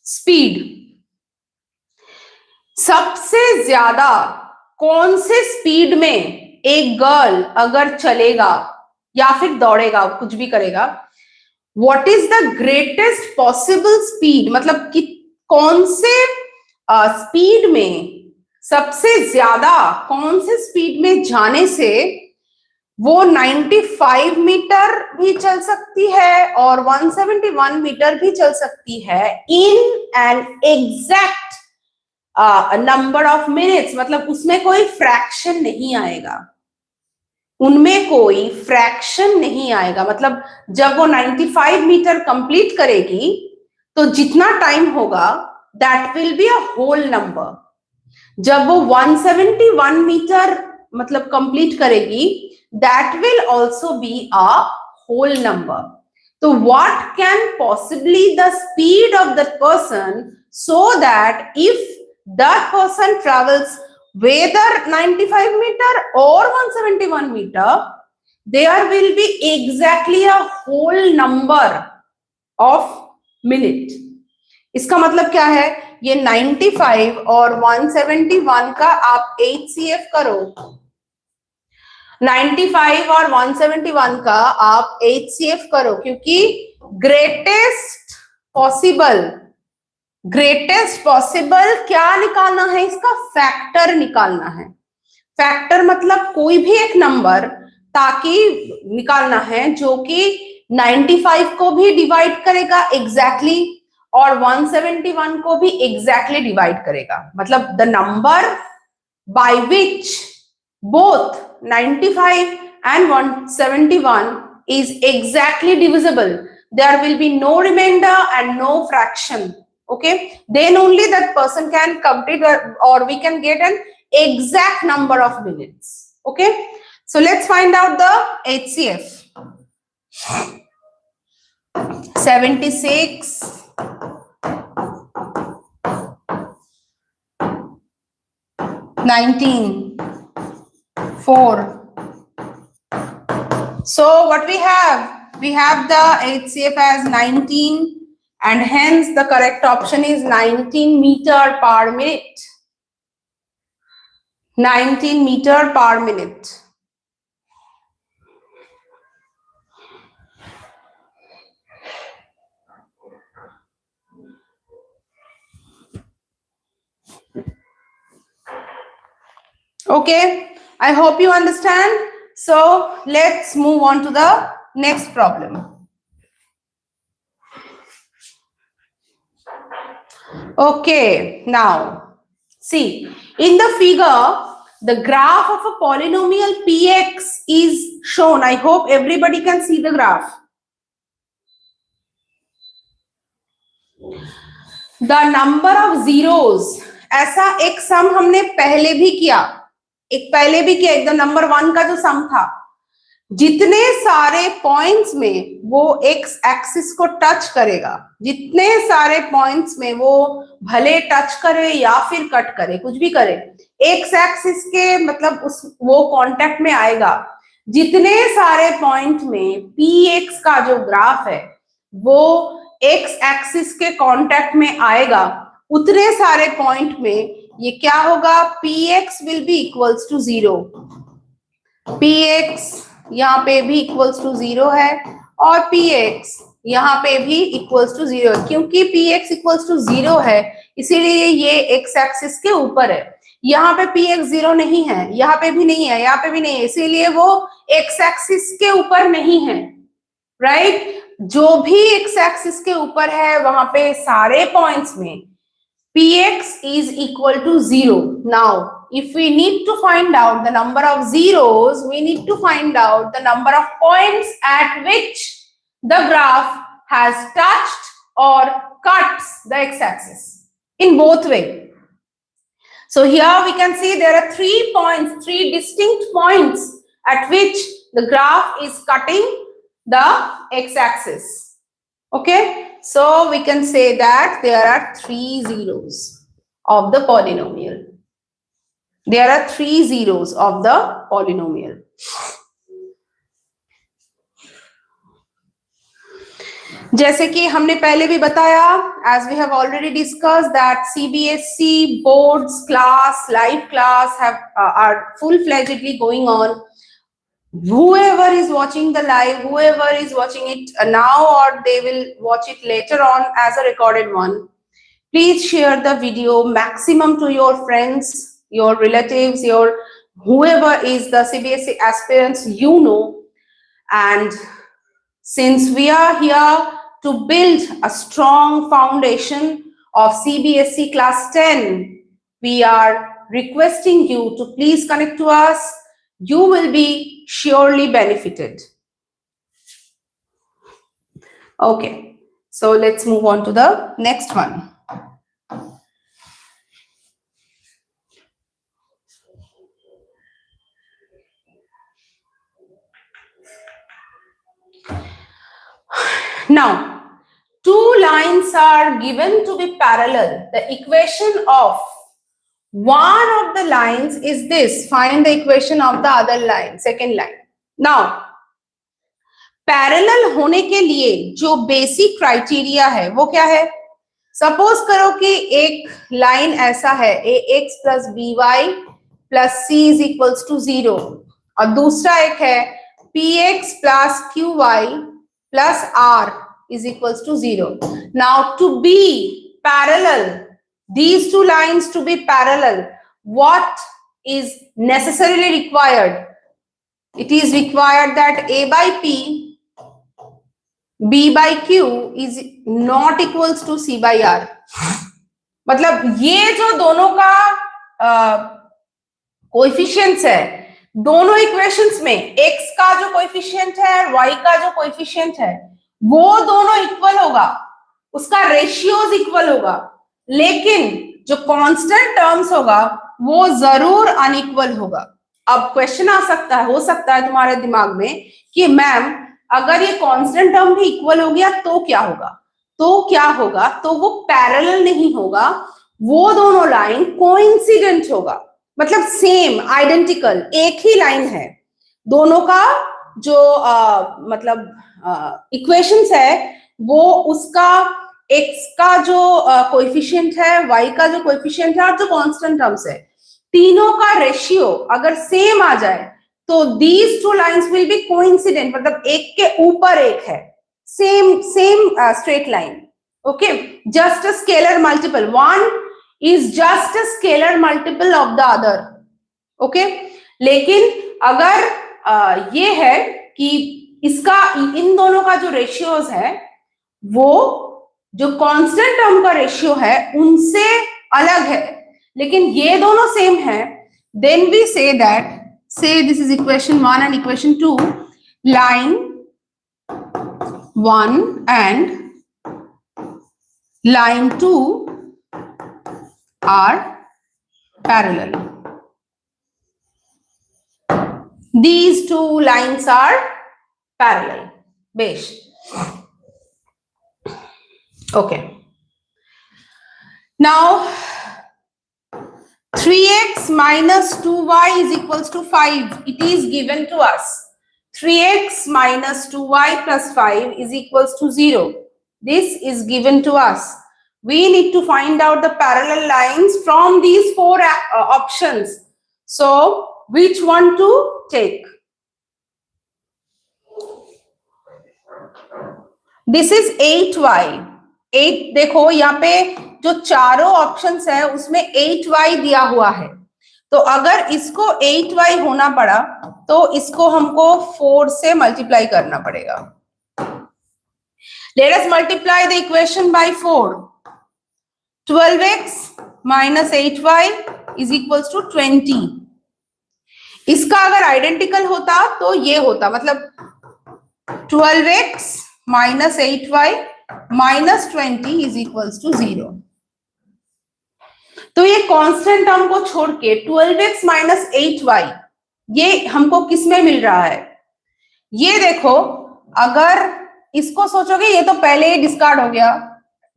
speed? सबसे ज्यादा कौन से स्पीड में एक गर्ल अगर चलेगा या फिर दौड़ेगा, कुछ भी करेगा, what is the greatest possible speed, मतलब कि कौन से स्पीड में सबसे ज्यादा कौन से स्पीड में जाने से वो 95 मीटर भी चल सकती है और 171 मीटर भी चल सकती है in an exact number of minutes. मतलब उसमें कोई फ्रैक्शन नहीं आएगा, उनमें कोई फ्रैक्शन नहीं आएगा. मतलब जब वो 95 मीटर कंप्लीट करेगी तो जितना टाइम होगा that will be a whole number. जब वो 171 मीटर मतलब कंप्लीट करेगी that will also be a whole number. तो what can possibly the speed of that person so that if that person travels whether 95 meter or 171 meter, there will be exactly a whole number of minute. इसका मतलब क्या है, ये 95 और 171 का आप HCF करो, 95 और 171 का आप HCF करो, क्योंकि ग्रेटेस्ट पॉसिबल क्या निकालना है, इसका फैक्टर निकालना है. फैक्टर मतलब कोई भी एक नंबर ताकि निकालना है जो कि 95 को भी डिवाइड करेगा एग्जैक्टली और 171 को भी एग्जैक्टली डिवाइड करेगा. मतलब the number by which both 95 and 171 is exactly divisible. There will be no remainder and no fraction. Okay, then only that person can complete or we can get an exact number of minutes. Okay, so let's find out the HCF. 76, 19, 4. So what we have the HCF as 19 and hence the correct option is 19 meter per minute. 19 meter per minute. Okay, I hope you understand. So let's move on to the next problem. Okay, now see in the figure the graph of a polynomial px is shown. I hope everybody can see the graph. The number of zeros, ऐसा एक सम हमने पहले भी किया, एकदम number 1 का जो सम था, जितने सारे पॉइंट्स में वो एक्स एक्सिस को टच करेगा, जितने सारे पॉइंट्स में वो भले टच करे या फिर कट करे, कुछ भी करे, एक्स एक्सिस के मतलब वो कांटेक्ट में आएगा, जितने सारे पॉइंट में पी एक्स का जो ग्राफ है वो एक्स एक्सिस के कांटेक्ट में आएगा, उतने सारे पॉइंट में ये क्या होगा, P X will be equals to 0. P X यहाँ पे भी इक्वल्स टू 0 है और पी एक्स यहाँ पे भी इक्वल्स टू 0 है. क्योंकि पी एक्स इक्वल्स टू 0 है इसीलिए ये एक्स एक्सिस के ऊपर है. यहाँ पे पी एक्स 0 नहीं है, यहाँ पे भी नहीं है, यहाँ पे भी नहीं है, इसीलिए वो एक्स एक्सिस के ऊपर नहीं है. राइट, जो भी एक्स एक्सिस के ऊपर है वहां पे सारे पॉइंट्स में px is equal to 0. Now if we need to find out the number of zeros, we need to find out the number of points at which the graph has touched or cuts the x-axis in both ways. So here we can see there are 3 points, 3 distinct points at which the graph is cutting the x-axis. Okay, so we can say that there are 3 zeros of the polynomial. There are 3 zeros of the polynomial. जैसे कि हमने पहले भी बताया, as we have already discussed that CBSE boards class, live class are full-fledgedly going on. Whoever is watching the live, whoever is watching it now or they will watch it later on as a recorded one, please share the video maximum to your friends, your relatives, your whoever is the CBSE aspirants you know. And since we are here to build a strong foundation of CBSE class 10, we are requesting you to please connect to us. You will be surely benefited. Okay, so let's move on to the next one. Now, 2 lines are given to be parallel. The equation of one of the lines is this. Find the equation of the other line, second line. Now, parallel होने के लिए जो basic criteria है वो क्या है? Suppose करो कि एक लाइन ऐसा है ax plus by plus c is equals to 0 और दूसरा एक है px plus qy plus r is equals to 0. Now, to be parallel, these 2 lines to be parallel, what is necessarily required? It is required that a by p B by Q is not equals to C by R. मतलब ये जो दोनों का coefficients है, दोनों equations में x का जो कोएफिशिएंट है और y का जो कोएफिशिएंट है वो दोनों इक्वल होगा, उसका रेशियोज इक्वल होगा, लेकिन जो कांस्टेंट टर्म्स होगा वो जरूर अनइक्वल होगा। अब क्वेश्चन आ सकता है, हो सकता है तुम्हारे दिमाग में कि मैम अगर ये कांस्टेंट टर्म भी इक्वल हो गया तो क्या होगा? तो क्या होगा? तो वो पैरेलल नहीं होगा, वो दोनों लाइन कोइंसिडेंट होगा, मतलब सेम आइडेंटिकल एक ही लाइन है। दोनों का जो मतलब इक्वेशंस है वो उसका x का जो कोएफिशिएंट है, y का जो कोएफिशिएंट है और जो कांस्टेंट टर्म्स है, तीनों का रेशियो अगर सेम आ जाए तो these two lines will be coincident, मतलब एक के ऊपर एक है, same straight line. Okay, just a scalar multiple, one is just a scalar multiple of the other. Okay, लेकिन अगर ये है कि इसका इन दोनों का जो रेशियोज है वो जो कांस्टेंट टर्म का रेशियो है उनसे अलग है, लेकिन ये दोनों सेम है, then we say that, say this is equation 1 and equation 2, line 1 and line 2 are parallel. These two lines are parallel. Besh. Okay. Now 3x minus 2y is equals to 5. It is given to us. 3x minus 2y plus 5 is equals to 0. This is given to us. We need to find out the parallel lines from these four options. So, which one to take? This is 8y. 8 देखो यहाँ पे जो चारों options है उसमें 8y दिया हुआ है, तो अगर इसको 8y होना पड़ा तो इसको हमको 4 से मल्टीप्लाई करना पड़ेगा। Let us multiply the equation by 4. 12x minus 8y is equals to 20. इसका अगर आइडेंटिकल होता तो ये होता, मतलब 12x minus 8y minus 20 is equals to 0. तो ये कांस्टेंट टर्म को छोड़ के 12x minus 8y ये हमको किस में मिल रहा है? ये देखो, अगर इसको सोचोगे ये तो पहले ही डिस्कार्ड हो गया,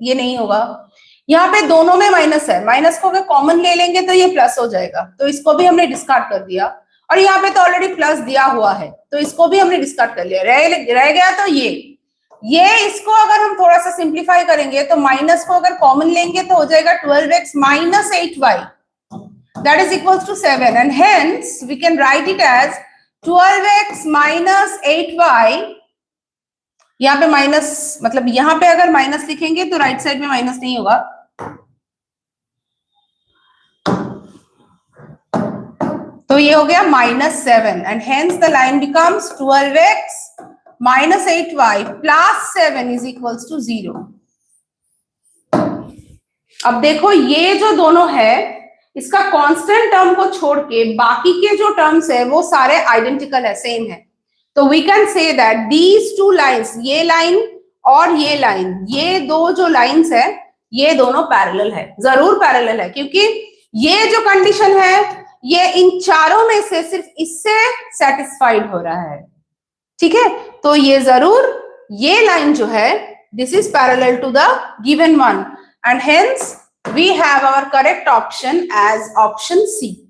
ये नहीं होगा। यहाँ पे दोनों में माइनस है, माइनस को अगर कॉमन ले लेंगे तो ये प्लस हो जाएगा, तो इसको भी हमने डिस्कार्ड कर दिया, और यहाँ पे तो ऑलरेडी प्लस दिया हुआ है तो इसको भी हमने डिस्कार्ड कर लिया। रह गया तो ये इसको अगर हम थोड़ा सा सिंप्लीफाई करेंगे तो माइनस को अगर कॉमन लेंगे तो हो जाएगा 12x minus 8y, that is equals to 7, and hence we can write it as 12x minus 8y। यहाँ पे माइनस, मतलब यहाँ पे अगर माइनस लिखेंगे तो राइट साइड में माइनस नहीं होगा, तो ये हो गया -7, and hence the line becomes 12x minus 8y plus 7 is equals to 0. अब देखो ये जो दोनों है इसका कांस्टेंट टर्म को छोड़ के बाकी के जो टर्म्स है वो सारे आइडेंटिकल है, सेम है, तो we can say that these two lines, ये लाइन और ये लाइन, ये दो जो लाइंस है ये दोनों पैरेलल है, जरूर पैरेलल है, क्योंकि ये जो कंडीशन है ये इन चारों में से सिर्फ इससे सेटिस्फाइड हो रहा है, ठीक है, तो ये जरूर ये लाइन जो है this is parallel to the given one, and hence we have our correct option as option C.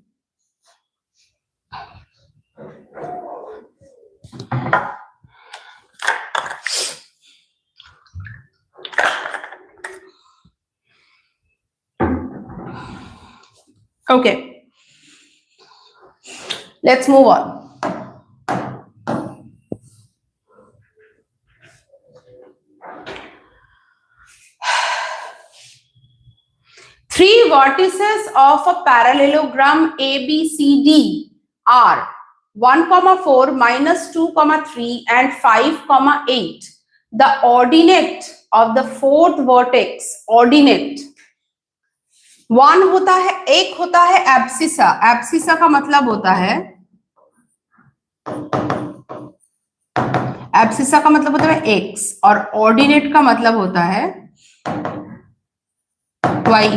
Okay, let's move on. Three vertices of a parallelogram ABCD are 1, 4, -2, 3 and 5, 8. The ordinate of the fourth vertex, ordinate one होता है, एक होता है abscissa, abscissa का मतलब होता है, abscissa का मतलब होता है एक्स, और ऑर्डिनेट का मतलब होता है वाई।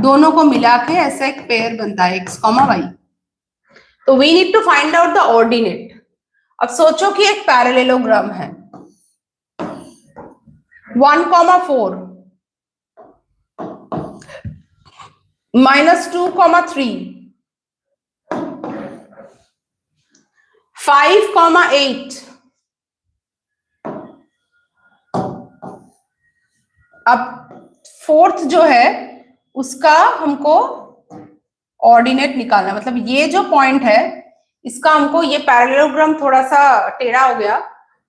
दोनों को मिला के ऐसा एक पेयर बनता है एक्स कॉमा वाई। तो we need to find out the ordinate. अब सोचो कि एक पैरेललोग्राम है, 1,4 -2,3 5,8। अब फोर्थ जो है उसका हमको ऑर्डिनेट निकालना, मतलब ये जो पॉइंट है इसका हमको, ये पैरेललोग्राम थोड़ा सा टेढ़ा हो गया,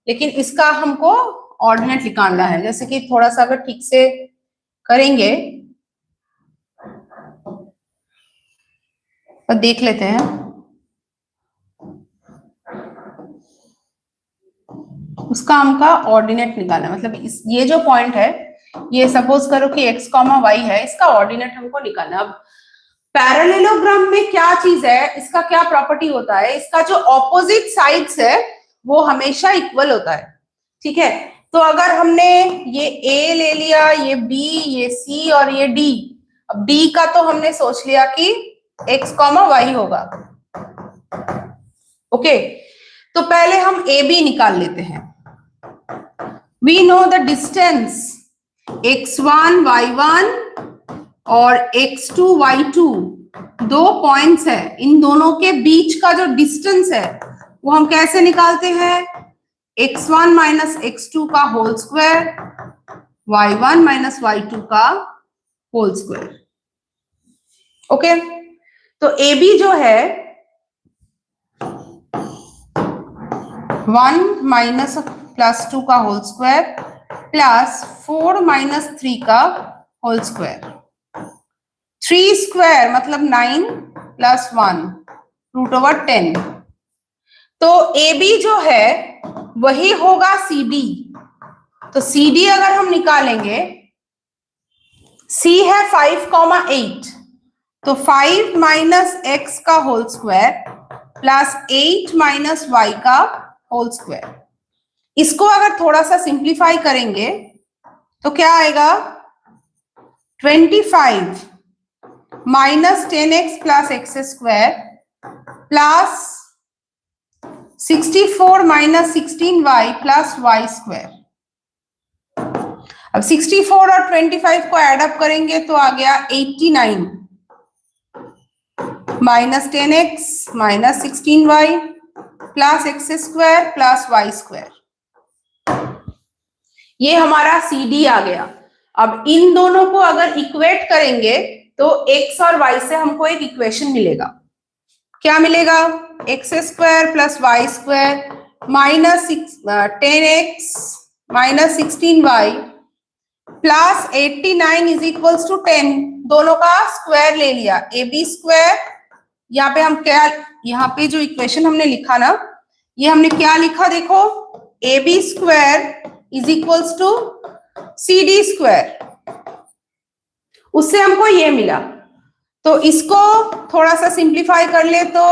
लेकिन इसका हमको ऑर्डिनेट निकालना है। जैसे कि थोड़ा सा अगर ठीक से करेंगे तो देख लेते हैं। उसका हमका ऑर्डिनेट निकालना, मतलब ये जो पॉइंट है, ये सपोज करो कि x कॉमा वाई है, इसका ऑर्डिनेट हमको निकालना। अब पैरेललोग्राम में क्या चीज है, इसका क्या प्रॉपर्टी होता है, इसका जो ऑपोजिट साइड्स है वो हमेशा इक्वल होता है। ठीक है, तो अगर हमने ये a ले लिया, ये b, ये c और ये d, अब d का तो हमने सोच लिया कि x कॉमा वाई होगा। ओके, तो पहले हम a b निकाल लेते हैं। We know the distance x1 y1 और x2 y2, दो पॉइंट्स है, इन दोनों के बीच का जो डिस्टेंस है वो हम कैसे निकालते हैं, x1 माइनस x2 का whole square, y1 minus y2 का होल स्क्वायर। ओके, तो AB जो है 1 माइनस +2 का होल स्क्वायर प्लस 4 माइनस 3 का होल स्क्वायर, 3 स्क्वायर मतलब 9 प्लस 1 √10। तो AB जो है वही होगा CD। तो CD अगर हम निकालेंगे, C है 5,8, तो 5 माइनस x का whole square plus 8 minus y का होल स्क्वायर। इसको अगर थोड़ा सा सिंप्लीफाई करेंगे तो क्या आएगा, 25 minus 10x plus X square plus 64 minus 16y plus Y square. अब 64 और 25 को ऐड अप करेंगे तो आ गया 89 minus 10x minus 16y plus X square plus Y square. ये हमारा CD आ गया। अब इन दोनों को अगर इक्वेट करेंगे तो x और y से हमको एक इक्वेशन मिलेगा। क्या मिलेगा, X square plus Y square minus 10x minus 16y plus 89 is equals to 10। दोनों का स्क्वायर ले लिया, AB स्क्वायर, यहाँ पे हम क्या, यहाँ पे जो इक्वेशन हमने लिखा ना, ये हमने क्या लिखा देखो, AB square is equals to CD square, उससे हमको ये मिला। तो इसको थोड़ा सा सिंप्लीफाई कर ले तो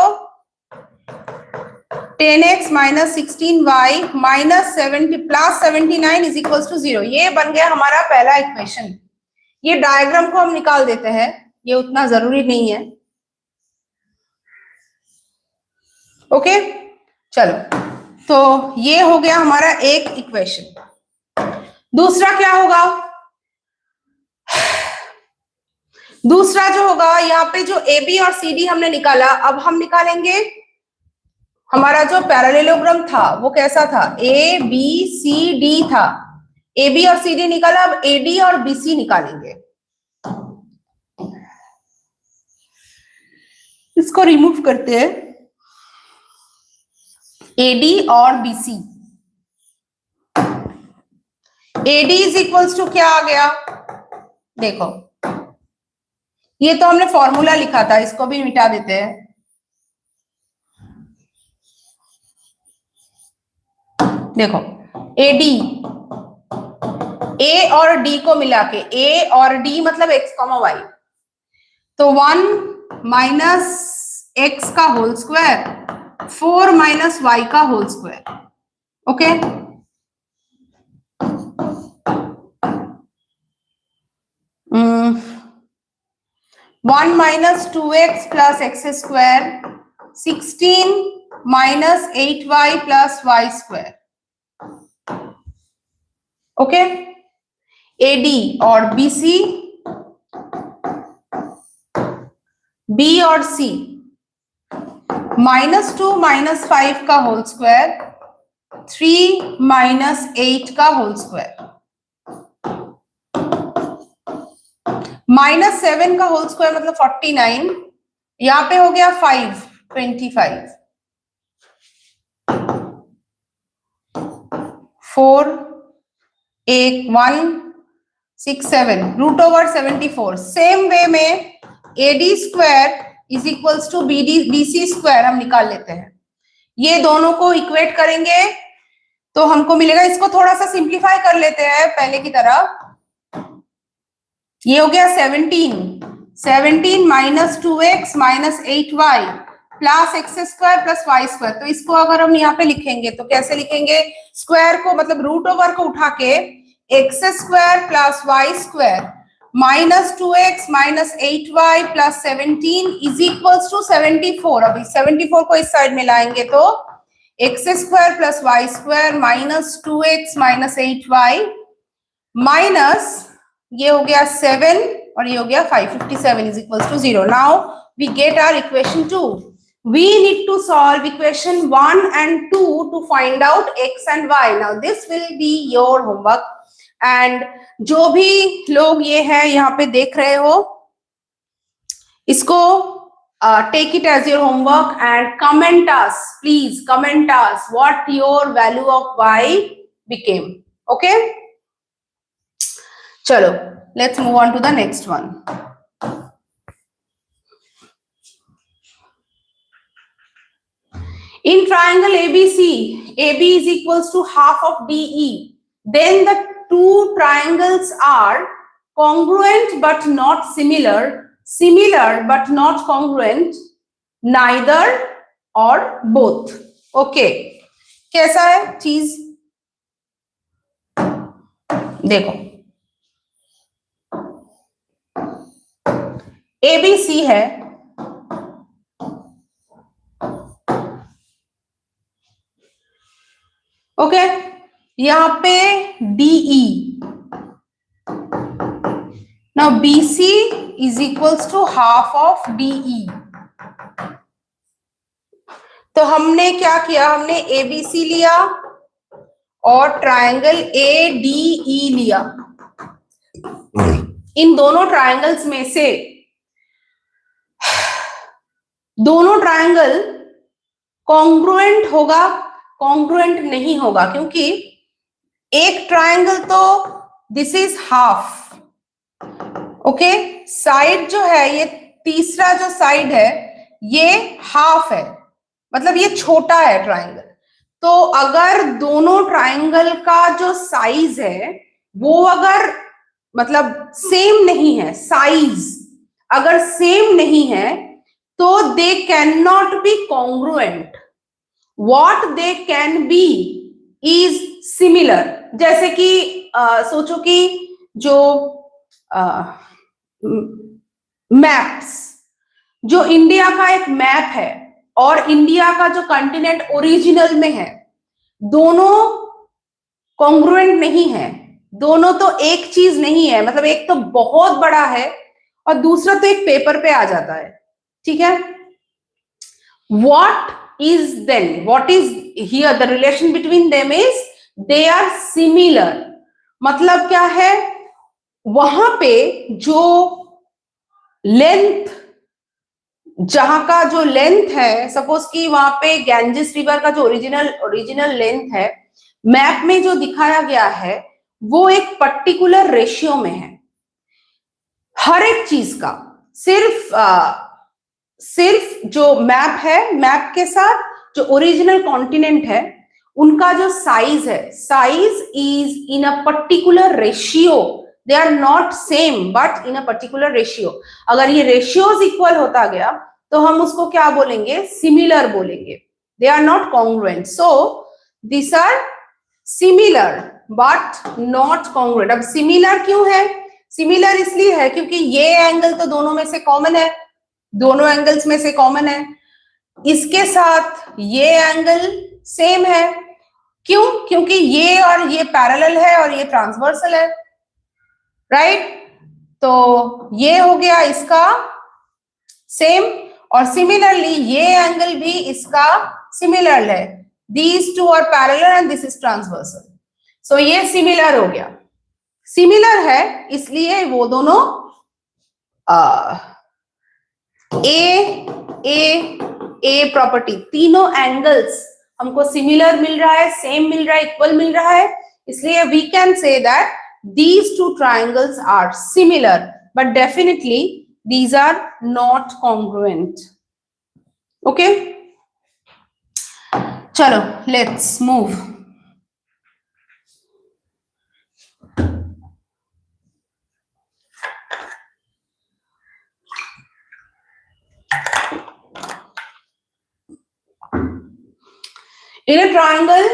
10x minus 16y minus 70 plus 79 is equals to 0। ये बन गया हमारा पहला इक्वेशन। ये डायग्राम को हम निकाल देते हैं, ये उतना जरूरी नहीं है। ओके, चलो, तो ये हो गया हमारा एक इक्वेशन। दूसरा क्या होगा, दूसरा जो होगा, यहाँ पे जो AB और CD हमने निकाला, अब हम निकालेंगे हमारा जो पैरेललोग्राम था वो कैसा था, ABCD था। AB और CD निकाला, अब AD और BC निकालेंगे। इसको रिमूव करते हैं, AD और BC। AD is equals to क्या आ गया, देखो ये तो हमने फॉर्मूला लिखा था, इसको भी मिटा देते हैं। देखो AD, A और D को मिला के, A और D मतलब x, y, तो 1 माइनस x का होल स्क्वायर 4 माइनस y का whole square. Okay, 1 minus 2x plus X square 16 minus 8y plus y square. Okay, AD और BC, B और C, -2 माइनस 5 का होल स्क्वायर 3 माइनस 8 का whole square, -7 का whole square मतलब 49, यहां पे हो गया 5 25, 4 1 1 6 7 रूट ओवर 74. सेम वे में AD square is equals to BC square हम निकाल लेते हैं. ये दोनों को इक्वेट करेंगे तो हमको मिलेगा, इसको थोड़ा सा सिंप्लीफाई कर लेते हैं पहले की तरह. ये हो गया 17 minus 2x minus 8y plus X square plus Y square. तो इसको अगर हम यहाँ पे लिखेंगे तो कैसे लिखेंगे? स्क्वायर को मतलब रूट ओवर को उठा के X square plus Y square minus 2x minus 8y plus 17 is equals to 74. अभी 74 को इस साइड में लाएंगे तो X square plus Y square minus 2x minus 8y minus ये हो गया 7 और ये हो गया 5. 57 is equals to 0. Now we get our equation 2. We need to solve equation 1 and 2 to find out x and y. Now this will be your homework. And जो भी लोग ये है यहाँ पे देख रहे हो, इसको take it as your homework and comment us. Please comment us what your value of y became. Okay? चलो, let's move on to the next one. In triangle ABC, AB is equals to half of DE. Then the two triangles are congruent but not similar, similar but not congruent, neither or both. Okay, कैसा है चीज? देखो, ABC है, okay, यहां पे DE. Now BC is equals to half of DE. तो हमने क्या किया? हमने ABC लिया और ट्रायंगल ADE लिया. इन दोनों ट्रायंगल्स में से दोनों ट्रायंगल कॉन्ग्रुएंट होगा, कॉन्ग्रुएंट नहीं होगा, क्योंकि एक ट्रायंगल तो this is half, okay, side जो है ये तीसरा जो साइड है ये हाफ है, मतलब ये छोटा है ट्रायंगल. तो अगर दोनों ट्रायंगल का जो साइज है वो अगर मतलब सेम नहीं है, साइज अगर सेम नहीं है तो they cannot be congruent. What they can be is similar. जैसे कि सोचो कि जो मैप्स, जो इंडिया का एक मैप है और इंडिया का जो कॉन्टिनेंट ओरिजिनल में है, दोनों कॉन्ग्रुएंट नहीं है, दोनों तो एक चीज नहीं है. मतलब एक तो बहुत बड़ा है और दूसरा तो एक पेपर पे आ जाता है. ठीक है, what is then, what is here the relation between them is they are similar. मतलब क्या है? वहां पे जो लेंथ, जहां का जो लेंथ है, सपोज कि वहां पे गैंजेस रिवर का जो ओरिजिनल लेंथ है मैप में जो दिखाया गया है वो एक पर्टिकुलर रेशियो में है हर एक चीज का. सिर्फ जो मैप है, मैप के साथ जो ओरिजिनल कॉन्टिनेंट है उनका जो साइज है, size is in a particular ratio, they are not same but in a particular ratio. अगर ये रेशियोज इक्वल होता गया तो हम उसको क्या बोलेंगे, सिमिलर बोलेंगे। They are not congruent, so this are similar but not congruent. अब सिमिलर क्यों है, सिमिलर इसलिए है क्योंकि ये एंगल तो दोनों में से कॉमन है, दोनों एंगल्स में से कॉमन है, इसके साथ ये एंगल सेम है। क्यों, क्योंकि ये और ये पैरेलल है और ये ट्रांसवर्सल है, राइट? तो ये हो गया इसका सेम, और सिमिलरली ये एंगल भी इसका सिमिलर है। These two are parallel and this is transversal, so ये सिमिलर हो गया। सिमिलर है इसलिए वो दोनों ए प्रॉपर्टी, तीनों एंगल्स हमको सिमिलर मिल रहा है, सेम मिल रहा है, इक्वल मिल रहा है, इसलिए we can say that these two triangles are similar but definitely these are not congruent. Okay, chalo let's move. In a triangle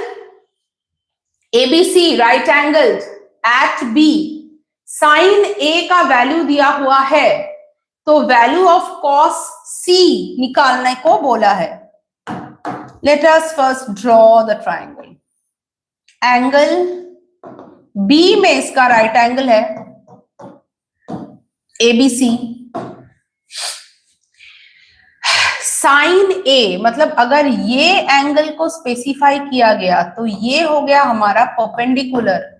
ABC right angled at B, sine A का value दिया हुआ है तो value of cos C निकालने को बोला है। Let us first draw the triangle. Angle B में इसका राइट एंगल है ABC। साइन A मतलब अगर ये एंगल को स्पेसिफाई किया गया तो ये हो गया हमारा परपेंडिकुलर।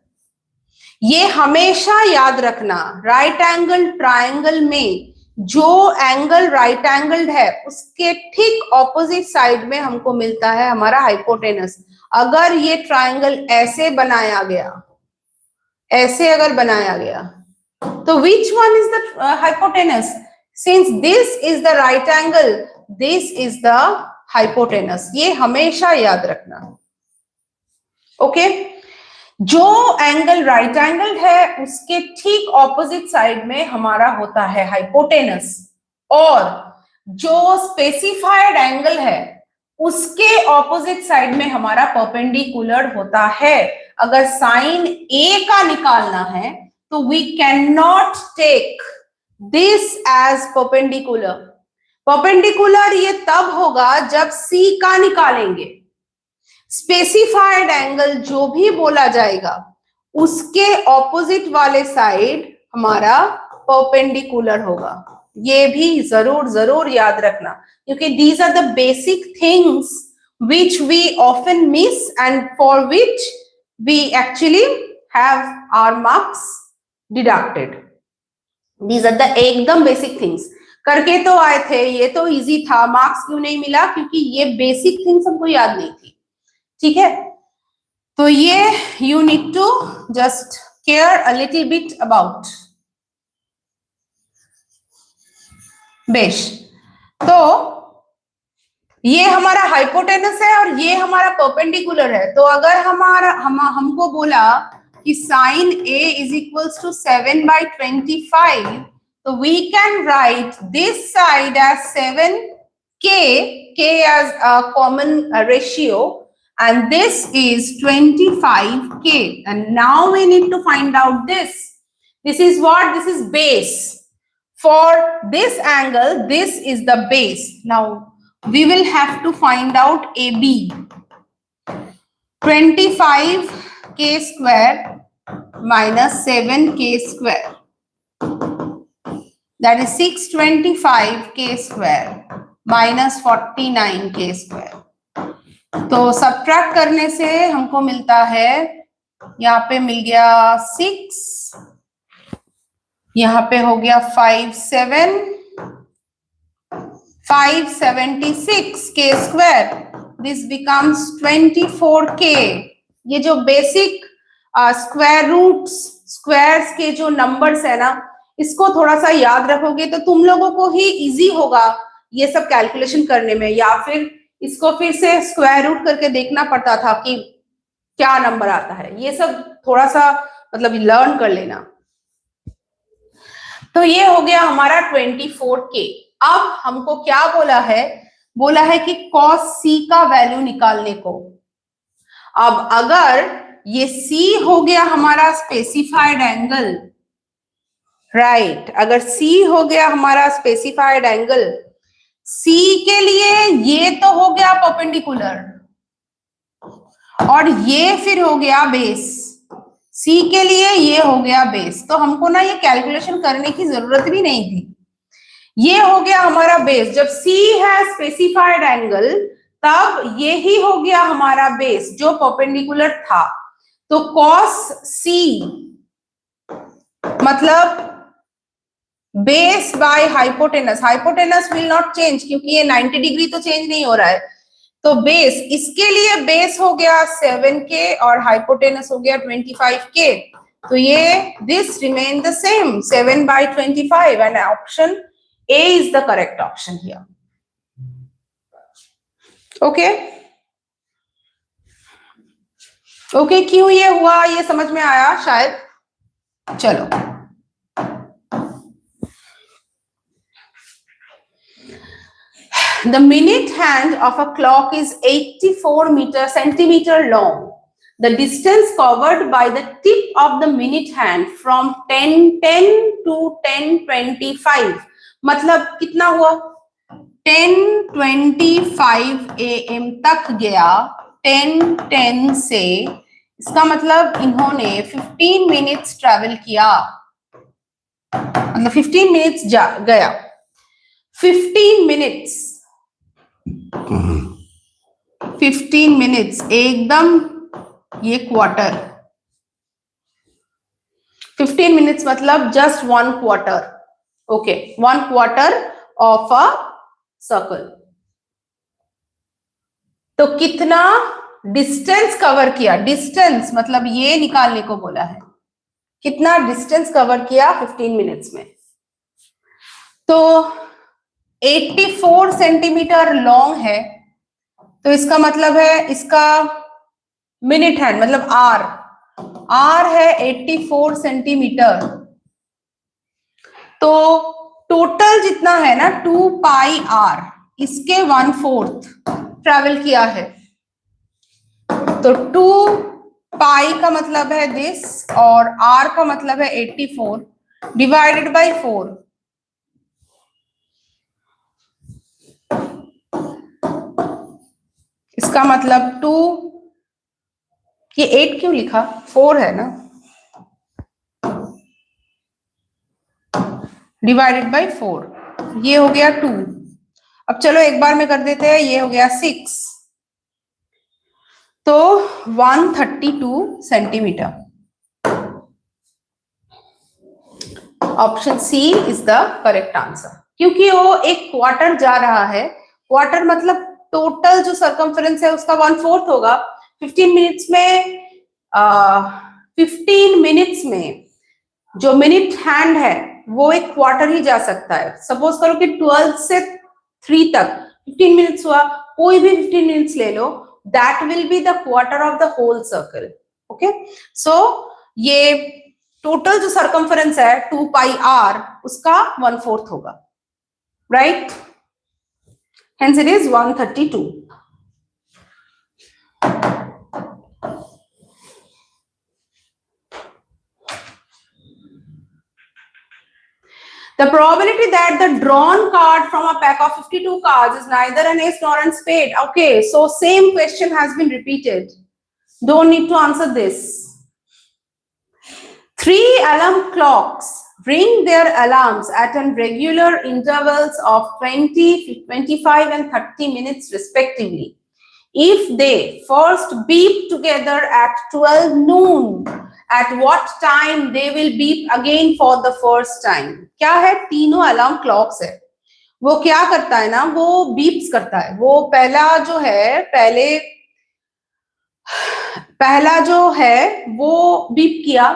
ये हमेशा याद रखना, राइट एंगल ट्रायंगल में जो एंगल राइट एंगल्ड है उसके ठीक ऑपोजिट साइड में हमको मिलता है हमारा हाइपोटेनस। अगर ये ट्रायंगल ऐसे बनाया गया, ऐसे अगर बनाया गया तो which one is the hypotenuse? Since this is the right angle, this is the hypotenuse. ये हमेशा याद रखना, ओके? जो एंगल राइट एंगल है उसके ठीक ऑपोजिट साइड में हमारा होता है हाइपोटेनस, और जो स्पेसिफाइड एंगल है उसके ऑपोजिट साइड में हमारा परपेंडिकुलर होता है। अगर साइन ए का निकालना है तो we can not take this as perpendicular. Perpendicular ये तब होगा जब सी का निकालेंगे। स्पेसिफाइड एंगल जो भी बोला जाएगा उसके ऑपोजिट वाले साइड हमारा परपेंडिकुलर होगा। ये भी जरूर याद रखना, क्योंकि these are the basic things which we often miss and for which we actually have our marks deducted. These are the एकदम बेसिक थिंग्स। करके तो आए थे, ये तो इजी था, मार्क्स क्यों नहीं मिला? क्योंकि ये बेसिक थिंग्स हमको याद नहीं थी, ठीक है? तो ये you need to just care a little bit about. बेश, तो ये हमारा हाइपोटेनस है और ये हमारा परपेंडिकुलर है। तो अगर हमको बोला कि sine A is equals to 7/25, तो we can write this side as 7k, k as a common ratio, and this is 25k. And now we need to find out this. This is what? This is base. For this angle, this is the base. Now we will have to find out AB. 25k square minus 7k square. That is 625k square minus 49k square. तो subtract करने से हमको मिलता है, यहाँ पे मिल गया 6, यहाँ पे हो गया 576k square. This becomes 24k. ये जो बेसिक स्क्वायर रूट्स, स्क्वायर्स के जो नंबर्स है ना, इसको थोड़ा सा याद रखोगे तो तुम लोगों को ही इजी होगा ये सब कैलकुलेशन करने में। या फिर इसको फिर से स्क्वायर रूट करके देखना पड़ता था कि क्या नंबर आता है। ये सब थोड़ा सा मतलब लर्न कर लेना। तो ये हो गया हमारा 24K। अब हमको क्या बोला है, बोला है कि cos C का वैल्यू निकालने को। अब अगर ये C हो गया हमारा स्पेसिफाइड एंगल, राइट, अगर C हो गया हमारा स्पेसिफाइड एंगल, C के लिए ये तो हो गया परपेंडिकुलर और ये फिर हो गया बेस। C के लिए ये हो गया बेस, तो हमको ना ये कैलकुलेशन करने की जरूरत भी नहीं थी। ये हो गया हमारा बेस। जब C है स्पेसिफाइड एंगल, तब ये ही हो गया हमारा बेस जो परपेंडिकुलर था। तो cos C मतलब base by hypotenuse. Hypotenuse will not change क्योंकि ये 90 डिग्री तो चेंज नहीं हो रहा है। तो बेस, इसके लिए बेस हो गया 7K और हाइपोटेनस हो गया 25K। तो ये this remain the same, 7/25, and option A is the correct option here. Okay? Okay, क्यों ये हुआ ये समझ में आया शायद। चलो, the minute hand of a clock is 84 centimeter long. The distance covered by the tip of the minute hand from 10:10 to 10:25 मतलब कितना हुआ, 10:25 AM तक गया 10:10 से। इसका मतलब इन्होंने 15 मिनट्स ट्रैवल किया, मतलब 15 मिनट्स गया। 15 मिनट्स 15 मिनट्स एकदम ये क्वार्टर। 15 मिनट्स मतलब just 1 quarter. Okay, 1 quarter of a circle. तो कितना डिस्टेंस कवर किया, डिस्टेंस मतलब ये निकालने को बोला है, कितना डिस्टेंस कवर किया 15 मिनट्स में। तो 84 सेंटीमीटर लॉन्ग है, तो इसका मतलब है इसका मिनट हैंड मतलब आर है 84 सेंटीमीटर। तो टोटल जितना है ना 2πr, इसके 1/4 ट्रैवल किया है। तो 2π का मतलब है दिस और r का मतलब है 84 डिवाइडेड बाय 4। इसका मतलब 2, ये 8 क्यों लिखा, 4 है ना, डिवाइडेड बाय 4, ये हो गया 2। अब चलो एक बार में कर देते हैं, ये हो गया 6, तो 132 centimetre. Option C is the correct answer, क्योंकि वो एक क्वार्टर जा रहा है। क्वार्टर मतलब टोटल जो सर्कमफरेंस है उसका 1/4 होगा। 15 मिनट्स में 15 मिनट्स में जो मिनट हैंड है वो एक क्वार्टर ही जा सकता है। सपोज करो कि 12 से 3 तक 15 मिनट्स हुआ, कोई भी 15 मिनट्स ले लो, that will be the quarter of the whole circle. Okay, so ये टोटल जो सर्कमफरेंस है 2πr उसका 1/4 होगा, right? Hence it is 132. The probability that the drawn card from a pack of 52 cards is neither an ace nor an spade. Okay, so same question has been repeated. Don't need to answer this. 3 alarm clocks ring their alarms at regular intervals of 20, 25 and 30 minutes respectively. If they first beep together at 12 noon, at what time they will beep again for the first time? क्या है, तीनों alarm clocks है, वो क्या करता है ना, वो बीप्स करता है। वो पहला जो है पहला जो है वो बीप किया,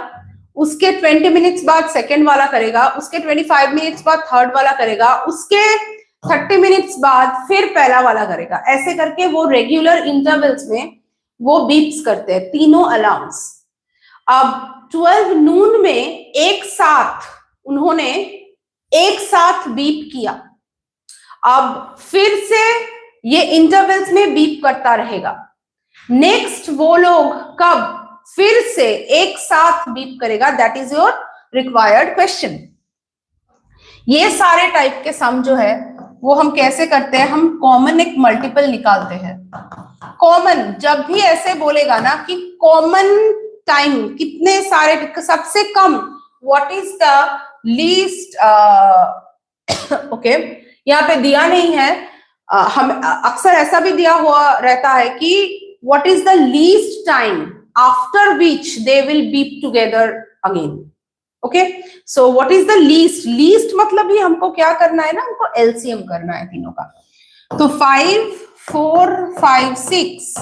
उसके 20 मिनट्स बाद सेकंड वाला करेगा, उसके 25 मिनट्स बाद थर्ड वाला करेगा, उसके 30 मिनट्स बाद फिर पहला वाला करेगा, ऐसे करके वो रेगुलर इंटरवल्स में वो बीप्स करते हैं, तीनों अलार्म्स। अब 12 नून में एक साथ उन्होंने एक साथ बीप किया। अब फिर से ये इंटरवल्स में बीप करता रहेगा। नेक्स्ट वो लोग कब फिर से एक साथ बीप करेगा, that is your required question. ये सारे टाइप के सम जो है वो हम कैसे करते हैं, हम कॉमन एक मल्टीपल निकालते हैं। कॉमन जब भी ऐसे बोलेगा ना कि कॉमन टाइम कितने सारे, सबसे कम, what is the least, okay यहाँ पे दिया नहीं है, हम अक्सर ऐसा भी दिया हुआ रहता है कि what is the least time after which they will beep together again. Okay, so what is the least, least मतलब ही हमको क्या करना है ना, हमको एलसीएम करना है तीनों का। तो 5 4 5 6,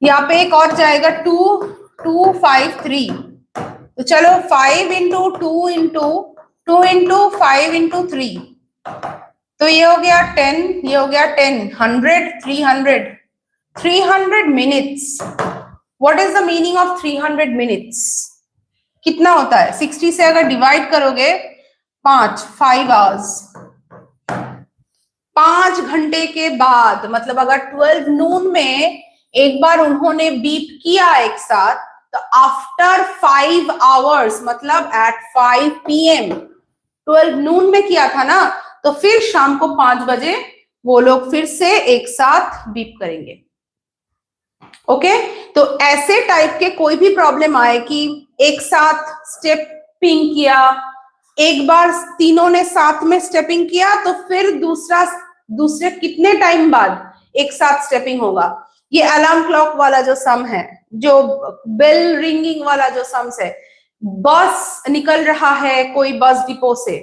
यहाँ पे एक और जाएगा 2 2 5 3, तो चलो 5 इंटू 2 इंटू 2 इंटू 5 इंटू 3, तो ये हो गया 10, ये हो गया 10, 100 300 minutes. What is the meaning of 300 minutes? कितना होता है? 60 से अगर डिवाइड करोगे 5 आवर्स, 5 घंटे के बाद, मतलब अगर 12 नून में एक बार उन्होंने बीप किया एक साथ, तो आफ्टर 5 आवर्स मतलब एट 5 PM, 12 नून में किया था ना, तो फिर शाम को 5 बजे वो लोग फिर से एक साथ बीप करेंगे। ओके, तो ऐसे टाइप के कोई भी प्रॉब्लम आए कि एक साथ स्टेपिंग किया, एक बार तीनों ने साथ में स्टेपिंग किया, तो फिर दूसरे कितने टाइम बाद एक साथ स्टेपिंग होगा। ये अलार्म क्लॉक वाला जो सम है, जो बेल रिंगिंग वाला जो सम्स है, बस निकल रहा है कोई बस डिपो से,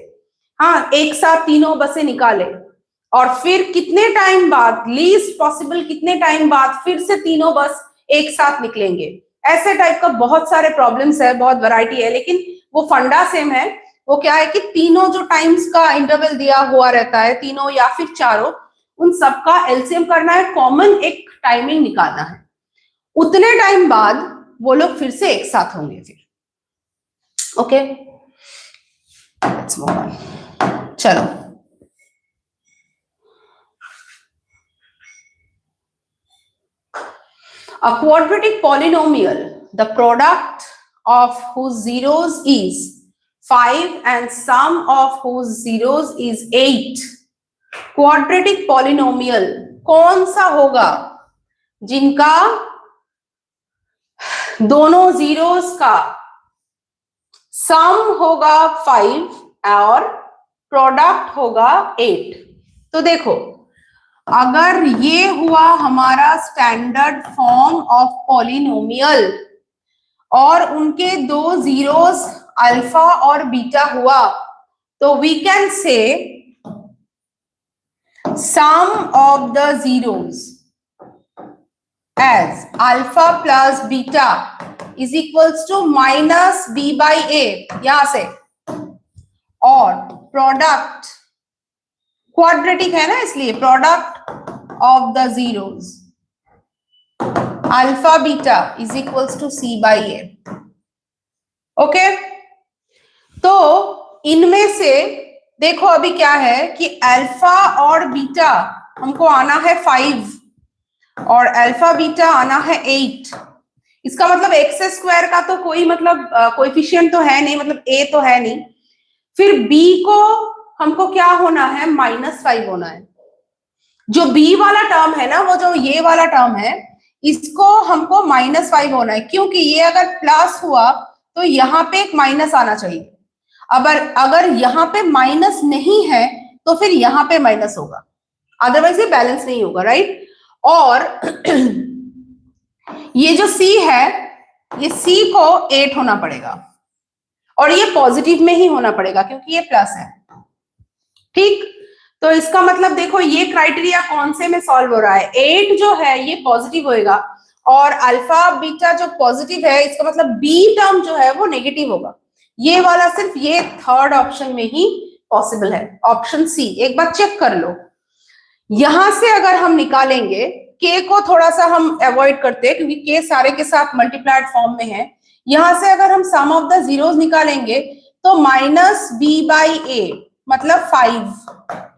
हाँ, एक साथ तीनों बसें निकाले और फिर कितने टाइम बाद, लीस्ट पॉसिबल कितने टाइम बाद फिर से तीनों बस एक साथ निकलेंगे। ऐसे टाइप का बहुत सारे प्रॉब्लम्स है, बहुत वैरायटी है, लेकिन वो फंडा सेम है। वो क्या है कि तीनों जो टाइम्स का इंटरवल दिया हुआ रहता है, तीनों या फिर चारों, उन सबका एलसीएम करना है, कॉमन एक टाइमिंग निकालना है, उतने टाइम बाद वो लोग फिर से एक साथ होंगे फिर। Okay, let's move on. चलो, a quadratic polynomial, the product of whose zeros is 5 and sum of whose zeros is 8. Quadratic polynomial कौन सा होगा जिनका दोनों जीरोस का सम होगा 5 और प्रोडक्ट होगा 8। तो देखो, अगर ये हुआ हमारा स्टैंडर्ड फॉर्म ऑफ पॉलिनोमियल और उनके दो जीरोस अल्फा और बीटा हुआ, तो we can say sum of the zeros as alpha plus beta is equals to minus b by a, यहां से, और प्रोडक्ट क्वाड्रेटिक है ना, इसलिए product of the zeros alpha beta is equals to c by a। Okay, तो इनमें से देखो अभी क्या है कि अल्फा और बीटा हमको आना है 5 और अल्फा बीटा आना है 8। इसका मतलब एक्स स्क्वायर का तो कोई मतलब कोएफिशिएंट तो है नहीं, मतलब ए तो है नहीं। फिर बी को हमको क्या होना है, -5 होना है। जो बी वाला टर्म है ना, वो जो ये वाला टर्म है, इसको हमको -5 होना है, क्योंकि ये अगर प्लस हुआ तो यहाँ पे एक माइनस आना चाहिए। अगर यहाँ पे माइनस नहीं है तो फिर यहाँ पे माइनस होगा, अदरवाइज ये बैलेंस नहीं होगा, राइट। और ये जो C है, ये C को 8 होना पड़ेगा और ये पॉजिटिव में ही होना पड़ेगा क्योंकि ये प्लस है, ठीक। तो इसका मतलब देखो, ये क्राइटेरिया कौन से में सॉल्व हो रहा है, 8 जो है ये पॉजिटिव होएगा और अल्फा बीटा जो पॉजिटिव है, इसका मतलब बी टर्म जो है वो नेगेटिव होगा। ये वाला सिर्फ ये थर्ड ऑप्शन में ही पॉसिबल है, ऑप्शन सी। एक बार चेक कर लो, यहां से अगर हम निकालेंगे, के को थोड़ा सा हम अवॉइड करते हैं क्योंकि के सारे के साथ मल्टीप्लाइड फॉर्म में है। यहां से अगर हम सम ऑफ द जीरोस निकालेंगे तो माइनस बी बाई ए मतलब 5।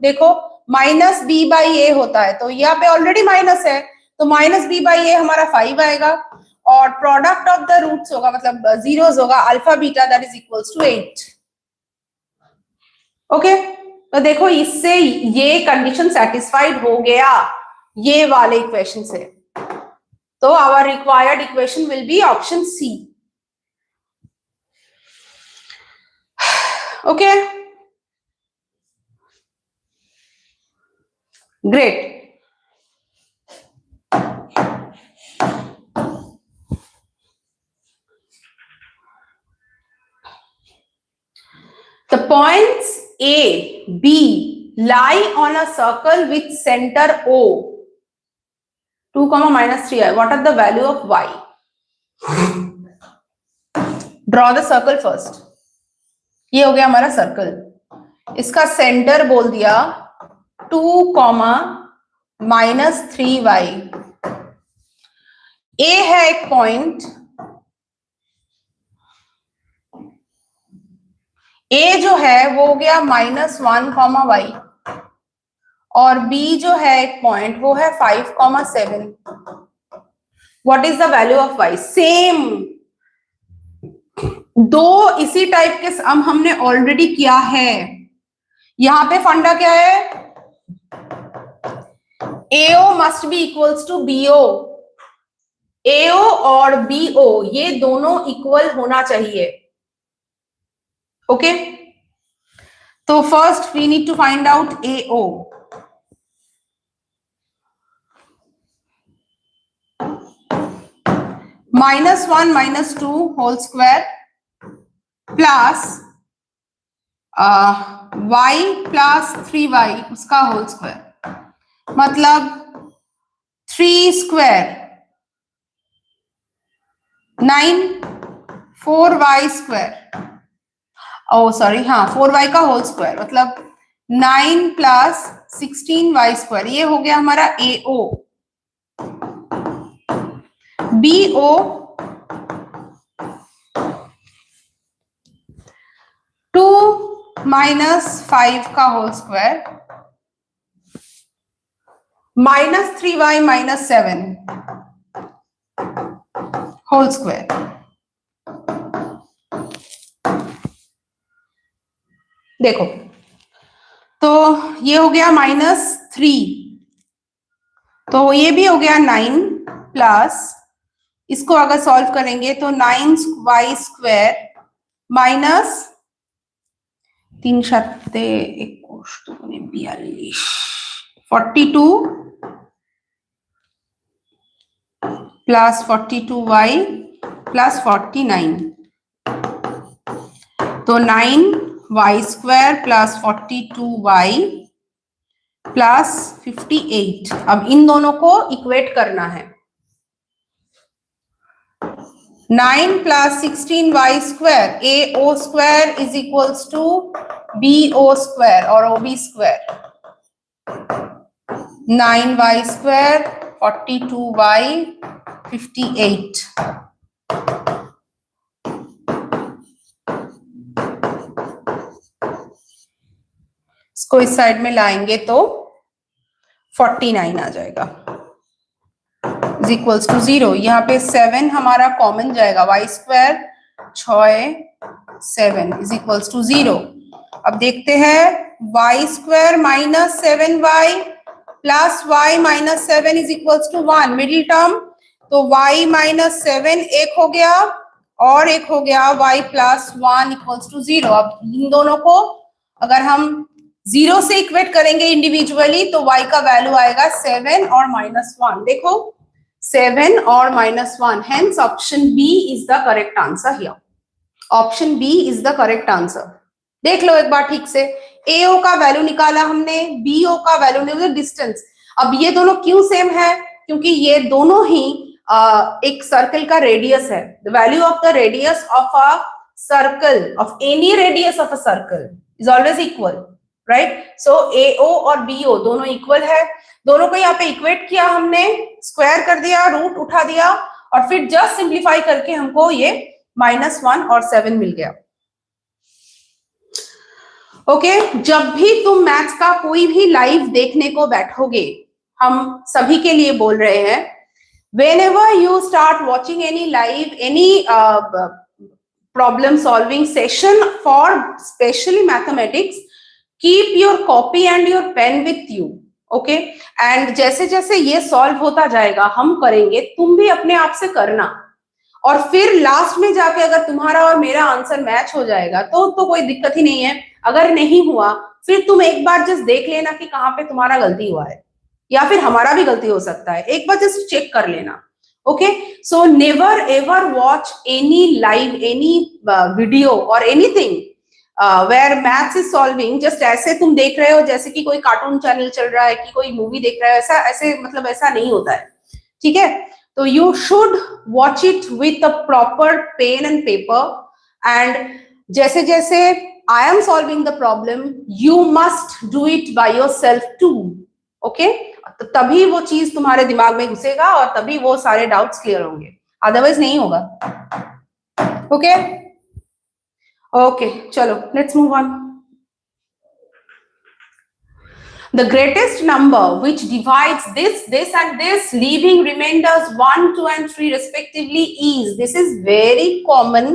देखो माइनस बी बाई ए होता है, तो यहाँ पे ऑलरेडी माइनस है, तो माइनस बी बाई ए हमारा 5 आएगा, और प्रोडक्ट ऑफ द रूट्स होगा मतलब जीरोस होगा alpha beta that is equals to 8। Okay, तो देखो इससे ये कंडीशन सेटिस्फाइड हो गया ये वाले इक्वेशन से, तो our required equation will be option C. Okay, great. The points A, B lie on a circle with center O. 2, -3i. What are the value of y? Draw the circle first. ये हो गया हमारा circle, इसका centre बोल दिया 2, -3y। A है एक point, A जो है वो हो गया -1, y, और B जो है एक पॉइंट वो है 5, 7। What is the value of y? Same दो इसी टाइप के सम हमने ऑलरेडी किया है। यहां पे फंडा क्या है? AO must be equals to BO। AO और BO ये दोनों इक्वल होना चाहिए। ओके, तो first we need to find out AO। -1 -2 whole square plus y plus 3y उसका होल स्क्वायर, मतलब 3 स्क्वायर 9, 4y स्क्वायर, ओ सॉरी हाँ 4y का होल स्क्वायर मतलब 9 प्लस 16y स्क्वायर। ये हो गया हमारा AO। BO 2 -5 का whole square -3y -7 whole square. देखो तो ये हो गया -3, तो ये भी हो गया 9 प्लस, इसको अगर सॉल्व करेंगे तो 9y स्क्वायर माइनस 3 सत्ते 42 42 प्लस 42y प्लस 49, तो 9y square plus 42y plus 58। अब इन दोनों को इक्वेट करना है। 9 plus 16y square AO square is equals to BO square और OB square. 9y square 42y 58। इसको इस साइड में लाएंगे तो 49 आ जाएगा इज इक्वल्स टू 0। यहाँ पे 7 हमारा कॉमन जाएगा, y square 7 is equals to 0। अब देखते हैं y square minus 7y plus y minus 7 is equals to 1, middle term, तो y माइनस 7 एक हो गया और एक हो गया y प्लस 1 इक्वल्स टू 0। अब इन दोनों को अगर हम 0 से इक्वेट करेंगे इंडिविजुअली तो y का वैल्यू आएगा 7 और -1। देखो 7 और -1, hence option B is the correct answer here. Option B is the correct answer. देख लो एक बार ठीक से, AO का वैल्यू निकाला हमने, BO का वैल्यू निकाला, डिस्टेंस। अब ये दोनों क्यों सेम है? क्योंकि ये दोनों ही एक सर्कल का रेडियस है। The value of the radius of a circle, of any radius of a circle is always equal, right? So AO और BO दोनों इक्वल है, दोनों को यहाँ पे इक्वेट किया हमने, स्क्वायर कर दिया, रूट उठा दिया और फिर जस्ट सिंप्लीफाई करके हमको ये -1 और 7 मिल गया। ओके, जब भी तुम मैथ्स का कोई भी लाइव देखने को बैठोगे, हम सभी के लिए बोल रहे हैं, whenever you start watching any live, any problem solving session for especially mathematics, keep your copy and your pen with you, okay? And जैसे जैसे ये सॉल्व होता जाएगा हम करेंगे, तुम भी अपने आप से करना, और फिर लास्ट में जाके अगर तुम्हारा और मेरा आंसर मैच हो जाएगा तो कोई दिक्कत ही नहीं है। अगर नहीं हुआ फिर तुम एक बार जस्ट देख लेना कि कहाँ पे तुम्हारा गलती हुआ है, या फिर हमारा भी गलती हो सकता है, एक बार जस्ट चेक कर लेना। Okay, so never ever watch any live, any video और anything where maths is solving, just ऐसे तुम देख रहे हो जैसे कि कोई कार्टून चैनल चल रहा है कि कोई मूवी देख रहा है, ऐसा ऐसे मतलब ऐसा नहीं होता है, ठीक है? तो you should watch it with a proper pen and paper, and जैसे जैसे I am solving the problem, you must do it by yourself too, okay? तो तभी वो चीज तुम्हारे दिमाग में घुसेगा और तभी वो सारे डाउट्स क्लियर होंगे, अदरवाइज नहीं होगा। ओके ओके, चलो let's move on. The greatest number which divides this, this and this, leaving remainders 1, 2 and 3 respectively is, this is very common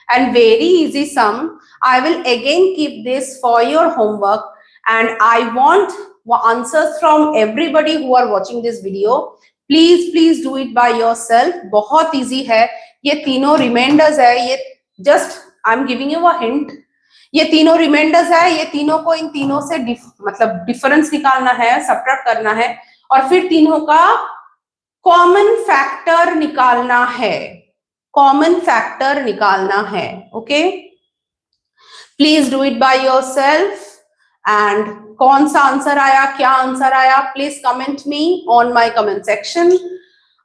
and very easy sum. I will again keep this for your homework, and I want answers from everybody who are watching this video. Please do it by yourself. बहुत easy है, ये तीनों remainders है, ये just I'm giving you a hint, ये तीनों reminders है, ये तीनों को इन तीनों से मतलब डिफरेंस निकालना है, सबट्रैक्ट करना है और फिर तीनों का कॉमन फैक्टर निकालना है, कॉमन फैक्टर निकालना है। Okay, please do it by yourself, and कौन सा आंसर आया, क्या आंसर आया, please comment me on my comment section.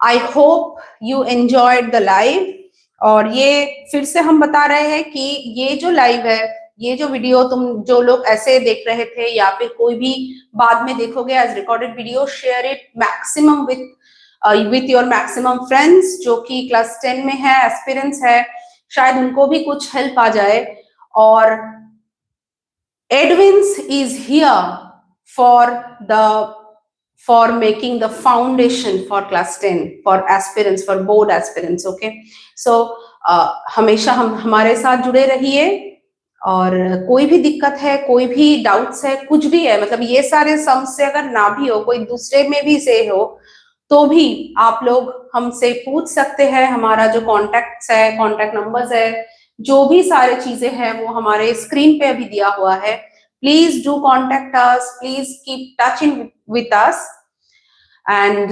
I hope you enjoyed the live, और ये फिर से हम बता रहे हैं कि ये जो लाइव है, ये जो वीडियो तुम जो लोग ऐसे देख रहे थे या फिर कोई भी बाद में देखोगे as recorded video, share it maximum with your maximum friends जो कि क्लास 10 में है, एस्पिरेंट्स है, शायद उनको भी कुछ हेल्प आ जाए। और Eduins is here for making the foundation for class 10, for aspirants, for board aspirants, okay? So हमेशा हमारे साथ जुड़े रहिए, और कोई भी दिक्कत है, कोई भी डाउट्स है, कुछ भी है, मतलब ये सारे सम से अगर ना भी हो, कोई दूसरे में भी से हो, तो भी आप लोग हमसे पूछ सकते हैं। हमारा जो कॉन्टैक्ट्स है, कॉन्टैक्ट नंबर्स है, जो भी सारे चीजें हैं वो हमारे स्क्रीन पे अभी दिया हुआ है। Please do contact us, please keep touching with us, and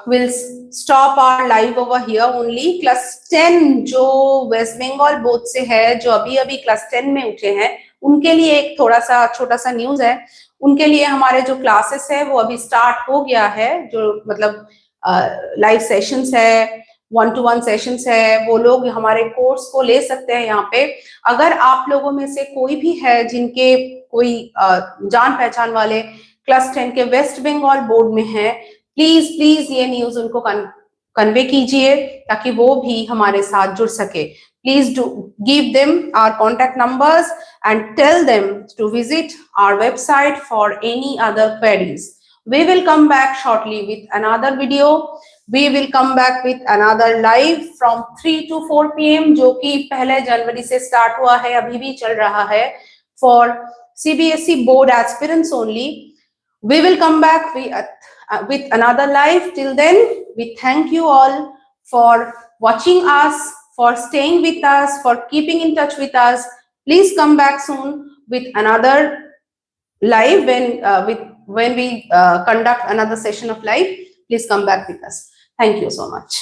we'll stop our live over here only. Class 10 जो वेस्ट बंगाल बोर्ड से है, जो अभी अभी क्लास 10 में उठे हैं, उनके लिए एक थोड़ा सा छोटा सा न्यूज है। उनके लिए हमारे जो क्लासेस है वो अभी स्टार्ट हो गया है, जो मतलब लाइव सेशंस है, 1-to-1 सेशंस है, वो लोग हमारे कोर्स को ले सकते हैं यहाँ पे। अगर आप लोगों में से कोई भी है जिनके कोई जान पहचान वाले क्लास 10 के वेस्ट बंगाल बोर्ड में है, प्लीज ये न्यूज उनको कन्वे कीजिए ताकि वो भी हमारे साथ जुड़ सके। Please do give them our contact numbers and tell them to visit our website for any other queries. We will come back shortly with another video. We will come back with another live from 3 to 4 PM, जो कि 1 जनवरी से start हुआ है, अभी भी चल रहा है, for CBSE board aspirants only. We will come back with another live. Till then, we thank you all for watching us, for staying with us, for keeping in touch with us. Please come back soon with another live when we conduct another session of live. Please come back with us. Thank you so much.